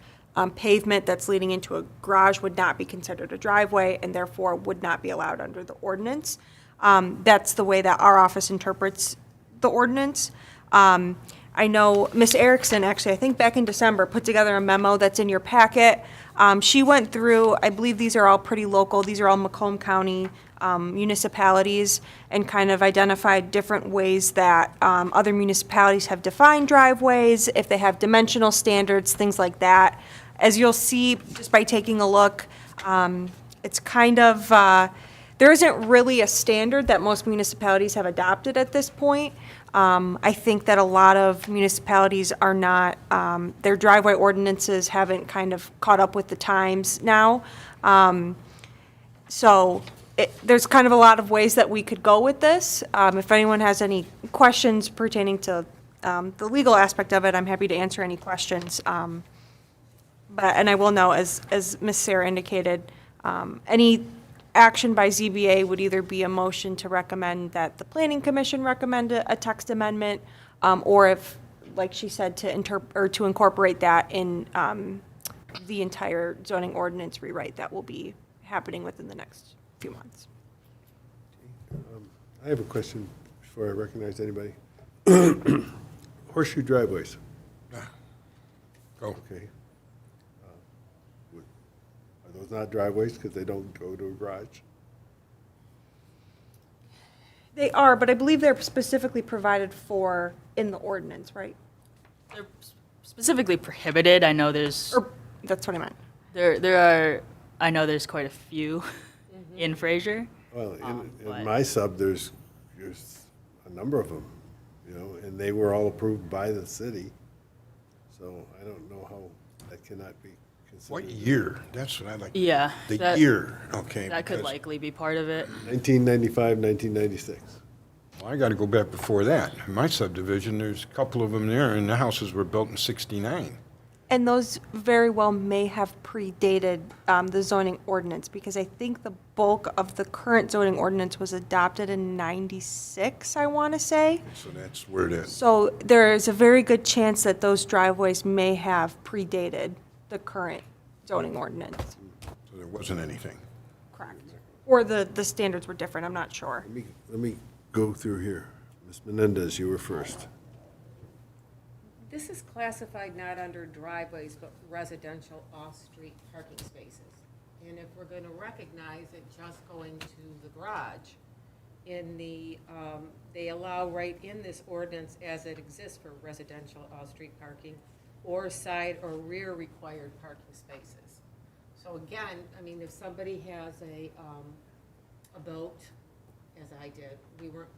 pavement that's leading into a garage would not be considered a driveway and therefore would not be allowed under the ordinance. That's the way that our office interprets the ordinance. I know Ms. Erickson, actually, I think back in December, put together a memo that's in your packet. She went through, I believe these are all pretty local, these are all Macomb County municipalities, and kind of identified different ways that other municipalities have defined driveways, if they have dimensional standards, things like that. As you'll see, just by taking a look, it's kind of, there isn't really a standard that most municipalities have adopted at this point. I think that a lot of municipalities are not, their driveway ordinances haven't kind of caught up with the times now. So there's kind of a lot of ways that we could go with this. If anyone has any questions pertaining to the legal aspect of it, I'm happy to answer any questions. And I will know, as Ms. Sarah indicated, any action by ZBA would either be a motion to recommend that the Planning Commission recommend a text amendment, or if, like she said, to incorporate that in the entire zoning ordinance rewrite that will be happening within the next few months. I have a question before I recognize anybody. Horseshoe driveways, Go. okay. Are those not driveways because they don't go to a garage? They are, but I believe they're specifically provided for in the ordinance, right? They're specifically prohibited. I know there's, Or, that's what I meant. there are, I know there's quite a few in Fraser. Well, but- in my sub, there's a number of them, you know, and they were all approved by the city. So I don't know how that cannot be considered. What year? That's what I like. Yeah. The that- year, okay. That could because- likely be part of it. 1995, 1996. Well, I got to go back before that. In my subdivision, there's a couple of them there, and the houses were built in '69. And those very well may have predated the zoning ordinance, because I think the bulk of the current zoning ordinance was adopted in '96, I want to say. So that's where it is. So there is a very good chance that those driveways may have predated the current zoning ordinance. So there wasn't anything. Correct. Or the standards were different, I'm not sure. Let me go through here. Ms. Menendez, you were first. This is classified not under driveways, but residential off-street parking spaces. And if we're going to recognize it just going to the garage, in the, they allow right in this ordinance as it exists for residential off-street parking, or side or rear required parking spaces. So again, I mean, if somebody has a boat, as I did, we weren't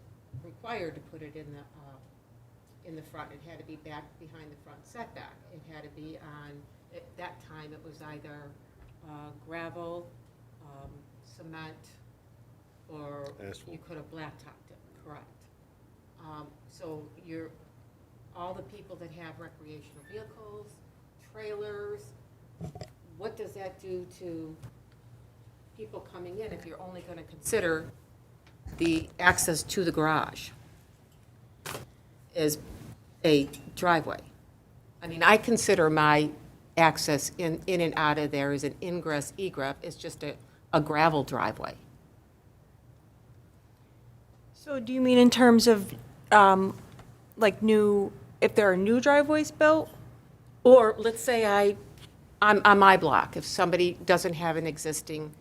required to put it in the front. It had to be back behind the front setback. It had to be on, at that time, it was either gravel, cement, or Asphalt. you could have blacktopped it, correct. So all the people that have recreational vehicles, trailers, what does that do to people coming in if you're only going to consider the access to the garage as a driveway? I mean, I consider my access in and out of there as an ingress egress. It's just a gravel driveway. So do you mean in terms of, like if there are new driveways built? Or let's say on my block, if somebody doesn't have an existing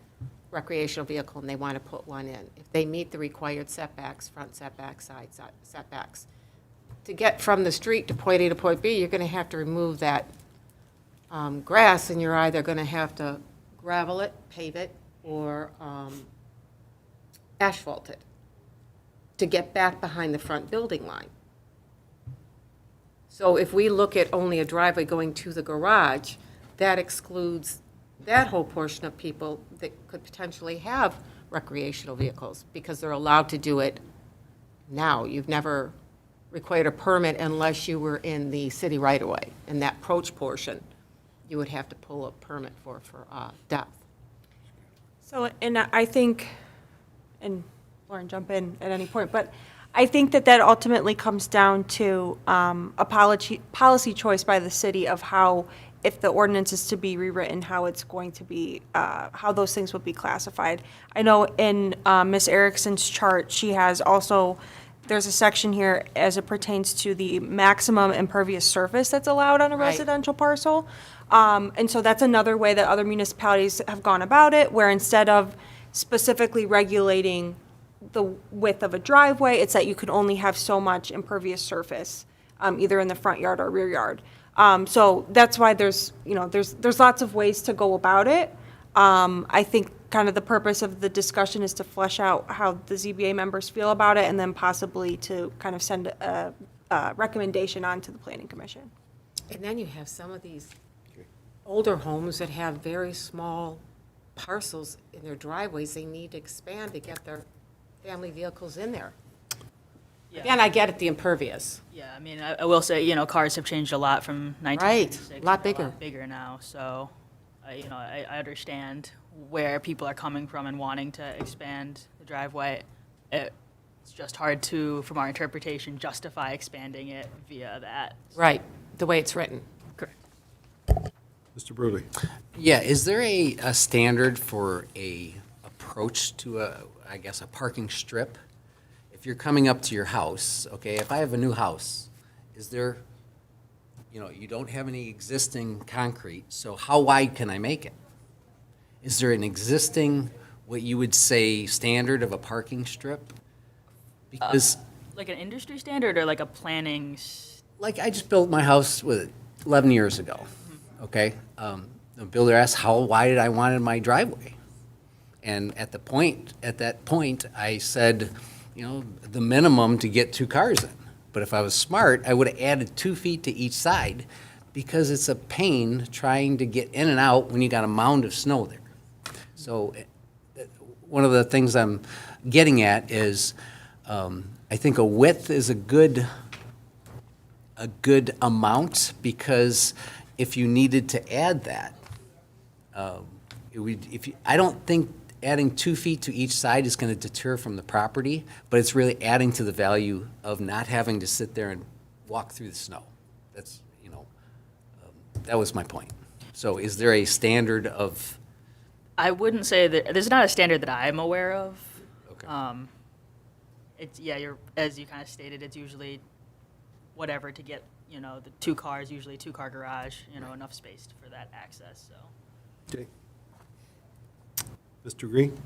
recreational vehicle and they want to put one in, if they meet the required setbacks, front setbacks, side setbacks, to get from the street to point A to point B, you're going to have to remove that grass, and you're either going to have to gravel it, pave it, or asphalt it to get back behind the front building line. So if we look at only a driveway going to the garage, that excludes that whole portion of people that could potentially have recreational vehicles, because they're allowed to do it now. You've never required a permit unless you were in the city right-of-way. And that approach portion, you would have to pull a permit for depth. So, and I think, and Lauren, jump in at any point, but I think that that ultimately comes down to a policy choice by the city of how, if the ordinance is to be rewritten, how it's going to be, how those things will be classified. I know in Ms. Erickson's chart, she has also, there's a section here as it pertains to the maximum impervious surface that's allowed on a Right. residential parcel. And so that's another way that other municipalities have gone about it, where instead of specifically regulating the width of a driveway, it's that you can only have so much impervious surface, either in the front yard or rear yard. So that's why there's, you know, there's lots of ways to go about it. I think kind of the purpose of the discussion is to flesh out how the ZBA members feel about it, and then possibly to kind of send a recommendation on to the planning commission. And then you have some of these older homes that have very small parcels in their driveways. They need to expand to get their family vehicles in there. Yeah. Again, I get it, the impervious. Yeah, I mean, I will say, you know, cars have changed a lot from 1996. Right, a lot They're bigger. Bigger now, so, you know, I understand where people are coming from and wanting to expand the driveway. It's just hard to, from our interpretation, justify expanding it via that. Right, the way it's written. Correct. Mr. Brewley? Yeah, is there a standard for a approach to I guess, a parking strip? If you're coming up to your house, okay, if I have a new house, is there, you know, you don't have any existing concrete, so how wide can I make it? Is there an existing, what you would say, standard of a parking strip? Because, Like an industry standard or like a planning, like, I just built my house with 11 years ago, okay? The builder asked how wide I wanted my driveway. And at that point, I said, you know, the minimum to get 2 cars in. But if I was smart, I would have added 2 feet to each side, because it's a pain trying to get in and out when you got a mound of snow there. So one of the things I'm getting at is, I think a width is a good amount, because if you needed to add that, I don't think adding 2 feet to each side is going to deter from the property, but it's really adding to the value of not having to sit there and walk through the snow. That's, you know, that was my point. So is there a standard of? I wouldn't say that, there's not a standard that I'm aware of. Okay. It's, yeah, as you kind of stated, it's usually whatever to get, you know, the 2 cars, usually 2-car garage, you know, enough space for that access, so. Okay. Mr. Green?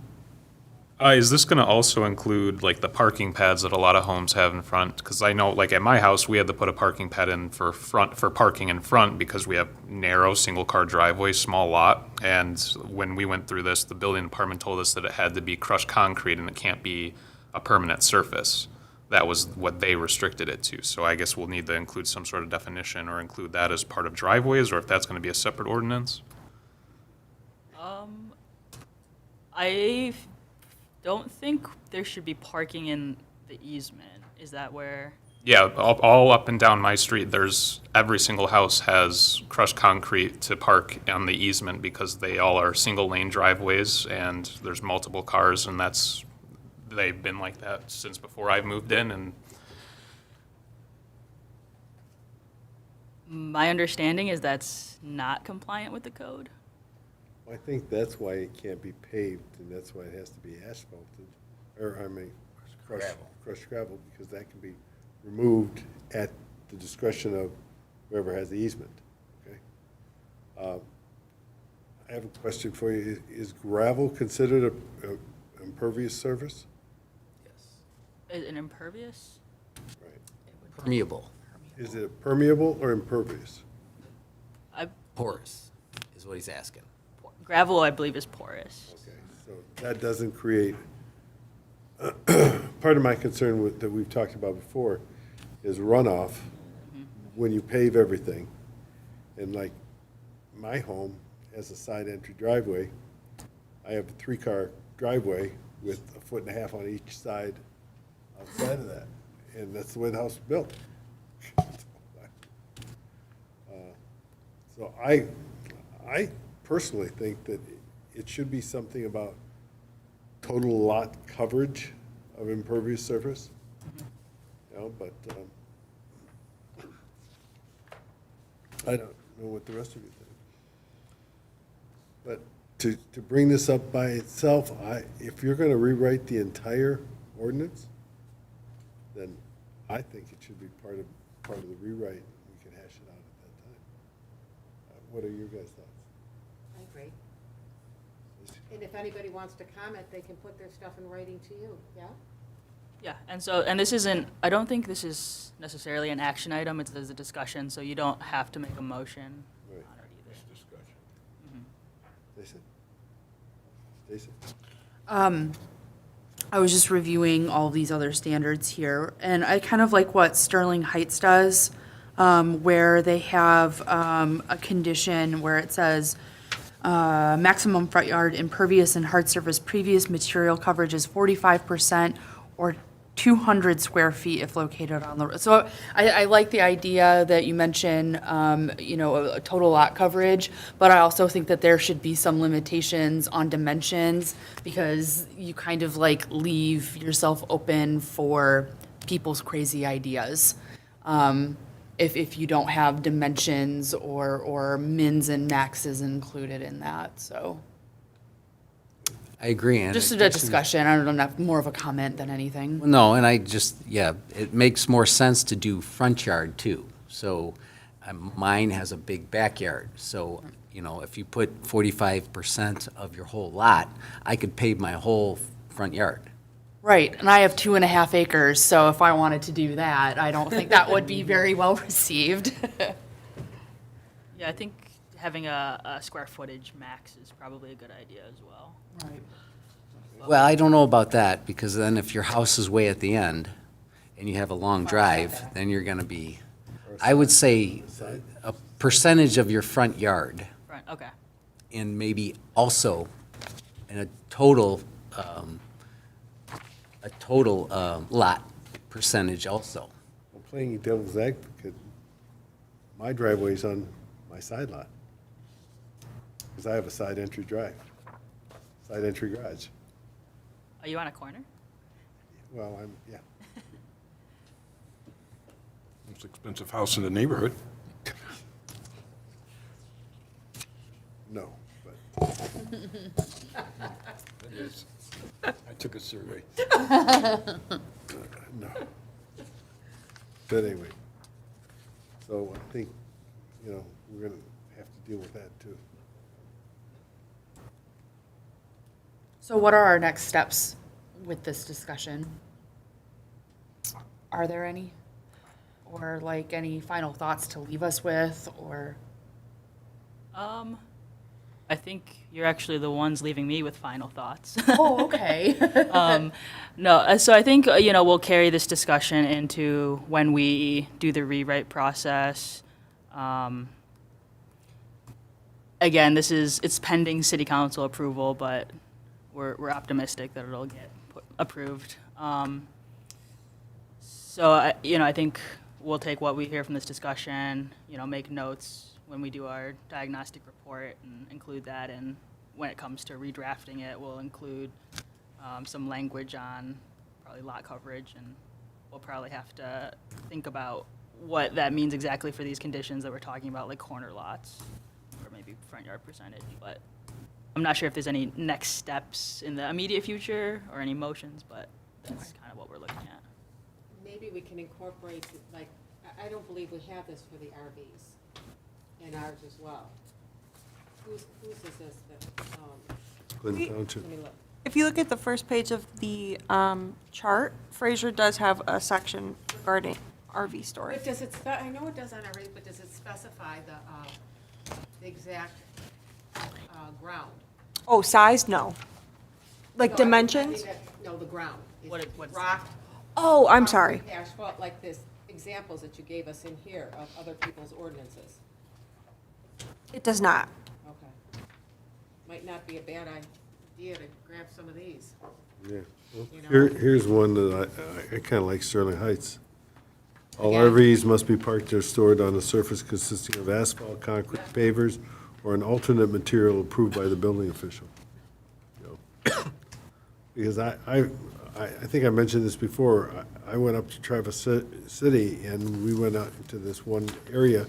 Is this going to also include like the parking pads that a lot of homes have in front? Because I know, like at my house, we had to put a parking pad in for parking in front because we have narrow single-car driveway, small lot. And when we went through this, the building department told us that it had to be crushed concrete and it can't be a permanent surface. That was what they restricted it to. So I guess we'll need to include some sort of definition or include that as part of driveways, or if that's going to be a separate ordinance. I don't think there should be parking in the easement. Is that where? Yeah, all up and down my street, every single house has crushed concrete to park on the easement because they all are single lane driveways and there's multiple cars, and they've been like that since before I moved in. And My understanding is that's not compliant with the code. I think that's why it can't be paved, and that's why it has to be asphalted, or, crushed gravel, because that can be removed at the discretion of whoever has the easement, okay? I have a question for you. Is gravel considered a impervious surface? Is it impervious? Right. Permeable, Is it permeable or impervious? porous, is what he's asking. Gravel, I believe, is porous. Okay, so that doesn't create, part of my concern that we've talked about before is runoff when you pave everything. And like my home has a side entry driveway. I have a 3-car driveway with 1.5 feet on each side outside of that. And that's the way the house was built. So I personally think that it should be something about total lot coverage of impervious surface. You know, but I don't know what the rest of you think. But to bring this up by itself, if you're gonna rewrite the entire ordinance, then I think it should be part of the rewrite. We can hash it out at that time. What are your guys' thoughts? I agree. And if anybody wants to comment, they can put their stuff in writing to you, yeah? Yeah, and this isn't, I don't think this is necessarily an action item, it's a discussion, so you don't have to make a motion Right. on it either. Stacy? Stacy? I was just reviewing all these other standards here, and I kind of like what Sterling Heights does, where they have a condition where it says, maximum front yard impervious and hard surface previous material coverage is 45% or 200 square feet if located on the road. So I like the idea that you mention, a total lot coverage, but I also think that there should be some limitations on dimensions because you kind of like leave yourself open for people's crazy ideas. If you don't have dimensions or mins and maxes included in that, so. I agree, and Just a discussion, I don't know, more of a comment than anything. no, and it makes more sense to do front yard too. So mine has a big backyard, so, if you put 45% of your whole lot, I could pave my whole front yard. Right, and I have 2.5 acres, so if I wanted to do that, I don't think that would be very well received. Yeah, I think having a square footage max is probably a good idea as well. Right. Well, I don't know about that, because then if your house is way at the end and you have a long drive, then you're gonna be, I would say, a percentage of your front yard, Right, okay. and maybe also in a total lot percentage also. I'm playing devil's advocate. My driveway's on my side lot. Because I have a side entry garage. Are you on a corner? Well, yeah. Most expensive house in the neighborhood. No, but It is. I took a survey. no. But anyway, so I think, we're gonna have to deal with that too. So what are our next steps with this discussion? Are there any? Or like any final thoughts to leave us with, or? I think you're actually the ones leaving me with final thoughts. Oh, okay. No, so I think, we'll carry this discussion into when we do the rewrite process. Again, it's pending city council approval, but we're optimistic that it'll get approved. So, I think we'll take what we hear from this discussion, make notes when we do our diagnostic report and include that. And when it comes to redrafting it, we'll include some language on probably lot coverage, and we'll probably have to think about what that means exactly for these conditions that we're talking about, like corner lots or maybe front yard percentage. But I'm not sure if there's any next steps in the immediate future or any motions, but that's kind of what we're looking at. Maybe we can incorporate, like, I don't believe we have this for the RVs and ours as well. Whose is this that, Clinton Township. let me look. If you look at the first page of the chart, Fraser does have a section regarding RV storage. But does it, I know it does on RV, but does it specify the exact ground? Oh, size? No. Like No, I dimensions? mean that- No, the ground. Is What it what's rock, Oh, I'm sorry. concrete, asphalt, like this examples that you gave us in here of other people's ordinances? It does not. Okay. Might not be a bad idea to grab some of these. Yeah. Well, You know? Here's one that I kind of like, Sterling Heights. All Again. RVs must be parked or stored on a surface consisting of asphalt, concrete pavers, or an alternate material approved by the building official. You know. Because I think I mentioned this before. I went up to Traverse City, and we went out into this one area,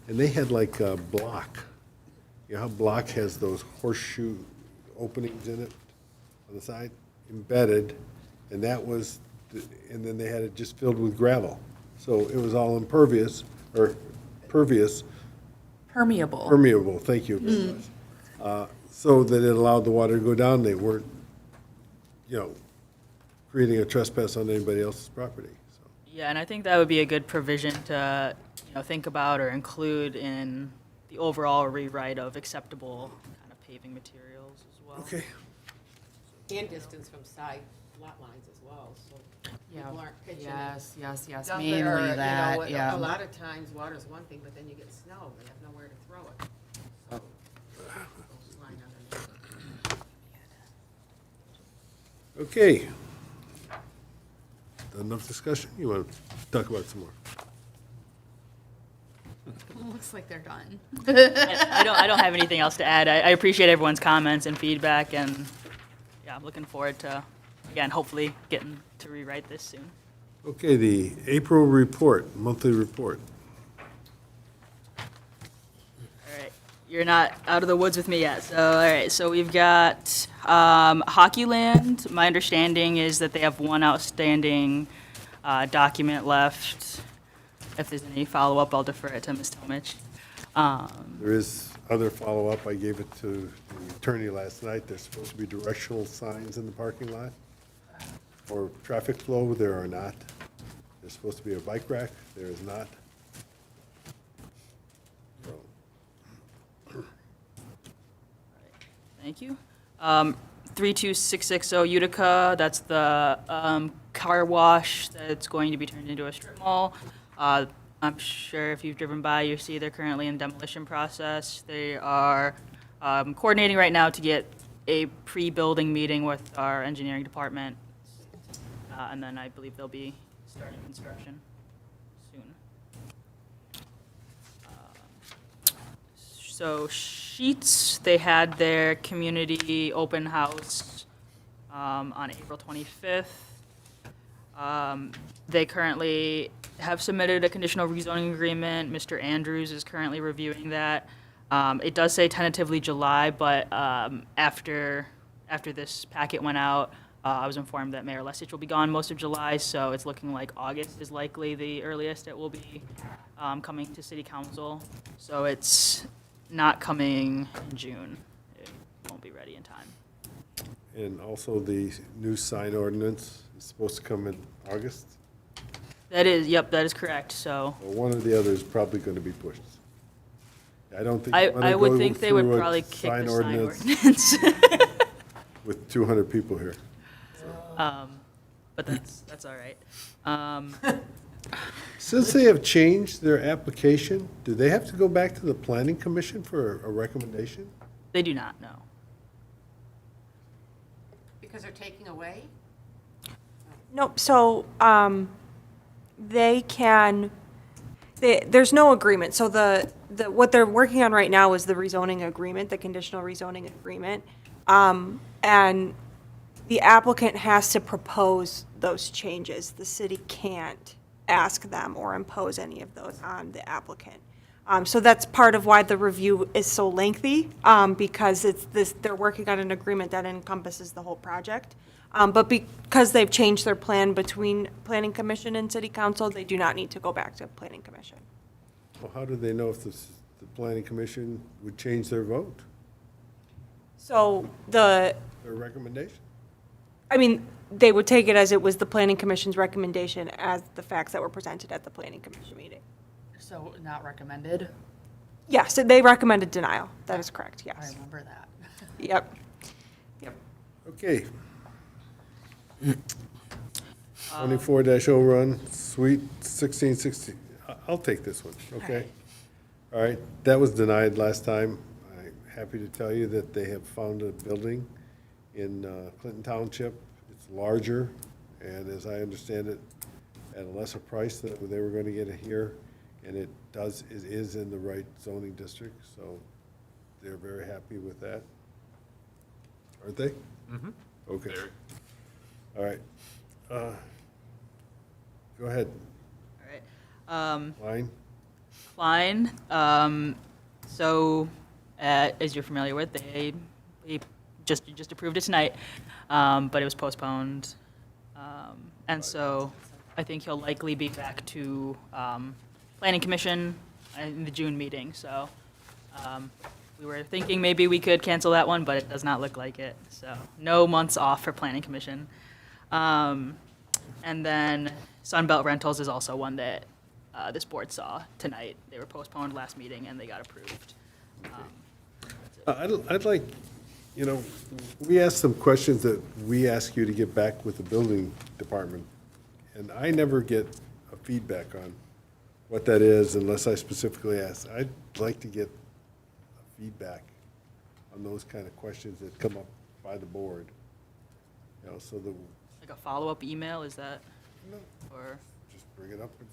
and they had like a block. You know how block has those horseshoe openings in it on the side, embedded, and that was, and then they had it just filled with gravel. So it was all impervious, or pervious, Permeable. permeable, thank you very much. So that it allowed the water to go down. They weren't, creating a trespass on anybody else's property, so. Yeah, and I think that would be a good provision to, think about or include in the overall rewrite of acceptable kind of paving materials as well. Okay. And distance from side lot lines as well, so Yeah. people aren't pitching. Yes, Dump it, mainly or, that, yeah. A lot of times, water's one thing, but then you get snow, they have nowhere to throw it. So, those line underneath. Okay. Enough discussion? You want to talk about it some more? Looks like they're done. I don't have anything else to add. I appreciate everyone's comments and feedback, and yeah, I'm looking forward to, again, hopefully getting to rewrite this soon. Okay, the April report, monthly report. All right, you're not out of the woods with me yet. So, all right, so we've got Hockey Land. My understanding is that they have one outstanding document left. If there's any follow-up, I'll defer it to Ms. Tomich. There is other follow-up. I gave it to the attorney last night. There's supposed to be directional signs in the parking lot. For traffic flow, there are not. There's supposed to be a bike rack. There is not. So, Thank you. 32660 Utica, that's the car wash that's going to be turned into a strip mall. I'm sure if you've driven by, you see they're currently in demolition process. They are coordinating right now to get a pre-building meeting with our engineering department. And then I believe they'll be starting construction soon. So Sheets, they had their community open house on April 25th. They currently have submitted a conditional rezoning agreement. Mr. Andrews is currently reviewing that. It does say tentatively July, but after this packet went out, I was informed that Mayor Lesich will be gone most of July, so it's looking like August is likely the earliest it will be coming to City Council. So it's not coming in June. It won't be ready in time. and also the new sign ordinance is supposed to come in August. That is, yep, that is correct, so. Well, one or the other is probably going to be pushed. I don't think. I you wanna I would go think they would through a probably kick the sign ordinance ordinance. With 200 people here. But that's all right. Since they have changed their application, do they have to go back to the planning commission for a recommendation? They do not, no. Because they're taking away? Nope, so, they can, there's no agreement. So what they're working on right now is the rezoning agreement, the conditional rezoning agreement. And the applicant has to propose those changes. The city can't ask them or impose any of those on the applicant. So that's part of why the review is so lengthy, because they're working on an agreement that encompasses the whole project. But because they've changed their plan between planning commission and city council, they do not need to go back to planning commission. Well, how do they know if the planning commission would change their vote, So their recommendation? they would take it as it was the planning commission's recommendation as the facts that were presented at the planning commission meeting. So not recommended? Yes, they recommended denial. That is correct, I yes. remember that. Yep. Okay. 24-0 run, suite 1660. I'll take this one, okay? All right, that was denied last time. I'm happy to tell you that they have found a building in Clinton Township. It's larger, and as I understand it, at a lesser price than they were going to get it here. And it is in the right zoning district, so they're very happy with that. Aren't they? Mm-hmm. Okay. All right. Go ahead, All right. Line. Klein, so, as you're familiar with, they just approved it tonight, but it was postponed. And so I think he'll likely be back to Planning Commission in the June meeting, so we were thinking maybe we could cancel that one, but it does not look like it, so no months off for Planning Commission. And then Sunbelt Rentals is also one that this board saw tonight. They were postponed last meeting and they got approved. I'd like, you know, we asked some questions that we ask you to get back with the building department, and I never get a feedback on what that is unless I specifically ask. I'd like to get feedback on those kind of questions that come up by the board, you know, so that Like a follow-up email, is that, No. or just bring it up as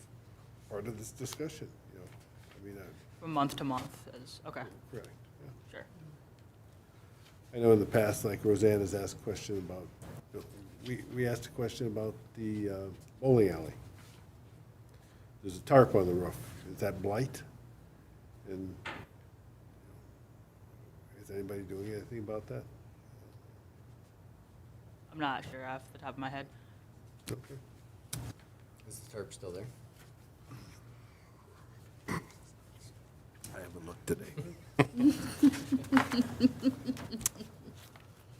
part of this discussion, you know. I mean, from month to month, is, okay, correct, yeah. sure. I know in the past, like Roseanne has asked a question about, we asked a question about the bowling alley. There's a tarp on the roof. Is that blight? And is anybody doing anything about that? I'm not sure off the top of my head. Okay. Is the tarp still there? I haven't looked today.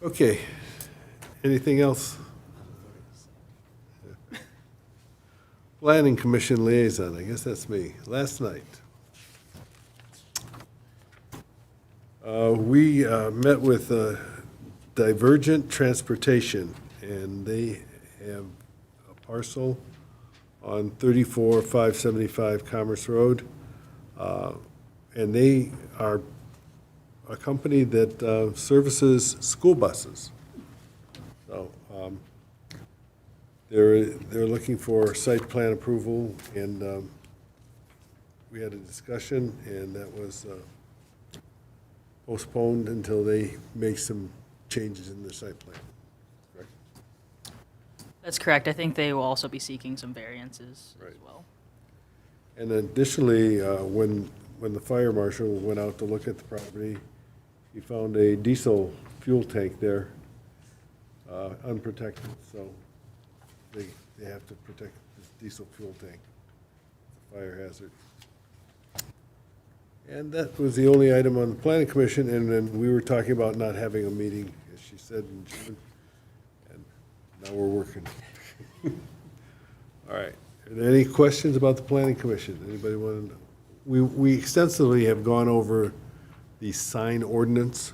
Okay. Anything else? Planning Commission liaison, I guess that's me. Last night, we met with Divergent Transportation, and they have a parcel on 34,575 Commerce Road. And they are a company that services school buses. So they're looking for site plan approval, and we had a discussion, and that was postponed until they make some changes in their site plan. Correct? That's correct. I think they will also be seeking some variances as Right. well. And additionally, when the fire marshal went out to look at the property, he found a diesel fuel tank there, unprotected, so they have to protect this diesel fuel tank. It's a fire hazard. And that was the only item on the planning commission, and then we were talking about not having a meeting, as she said, in June, and now we're working. All right. Are there any questions about the planning commission? Anybody want to know? We extensively have gone over the sign ordinance,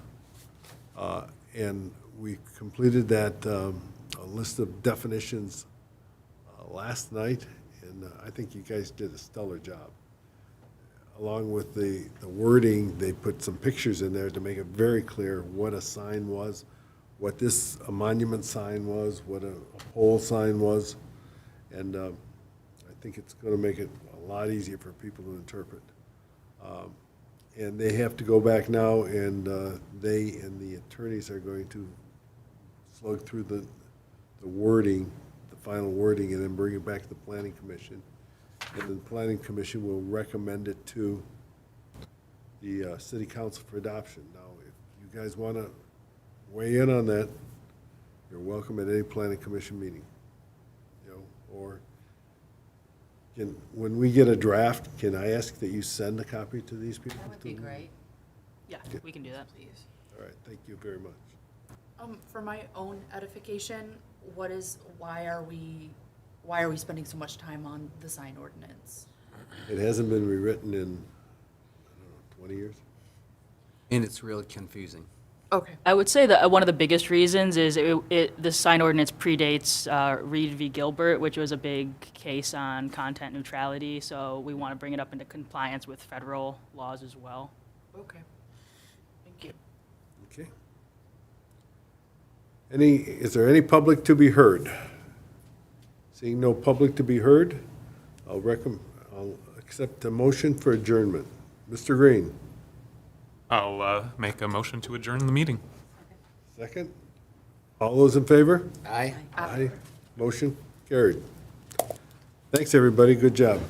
and we completed that a list of definitions last night, and I think you guys did a stellar job. Along with the wording, they put some pictures in there to make it very clear what a sign was, what a monument sign was, what a pole sign was, and I think it's going to make it a lot easier for people to interpret. And they have to go back now, and they and the attorneys are going to slug through the wording, the final wording, and then bring it back to the planning commission. And the planning commission will recommend it to the city council for adoption. Now, if you guys want to weigh in on that, you're welcome at any planning commission meeting. You know, or when we get a draft, can I ask that you send a copy to these people? That would be great, Yeah, we can do that. please. All right, thank you very much. For my own edification, why are we spending so much time on the sign ordinance? It hasn't been rewritten in, I don't know, 20 years? And it's really confusing. Okay. I would say that one of the biggest reasons is the sign ordinance predates Reed v. Gilbert, which was a big case on content neutrality, so we want to bring it up into compliance with federal laws as well. Okay. Thank you. Okay. Is there any public to be heard? Seeing no public to be heard, I'll accept a motion for adjournment. Mr. Green, I'll make a motion to adjourn the meeting. second? All those in favor? Aye. Aye. Motion carried. Thanks, everybody. Good job.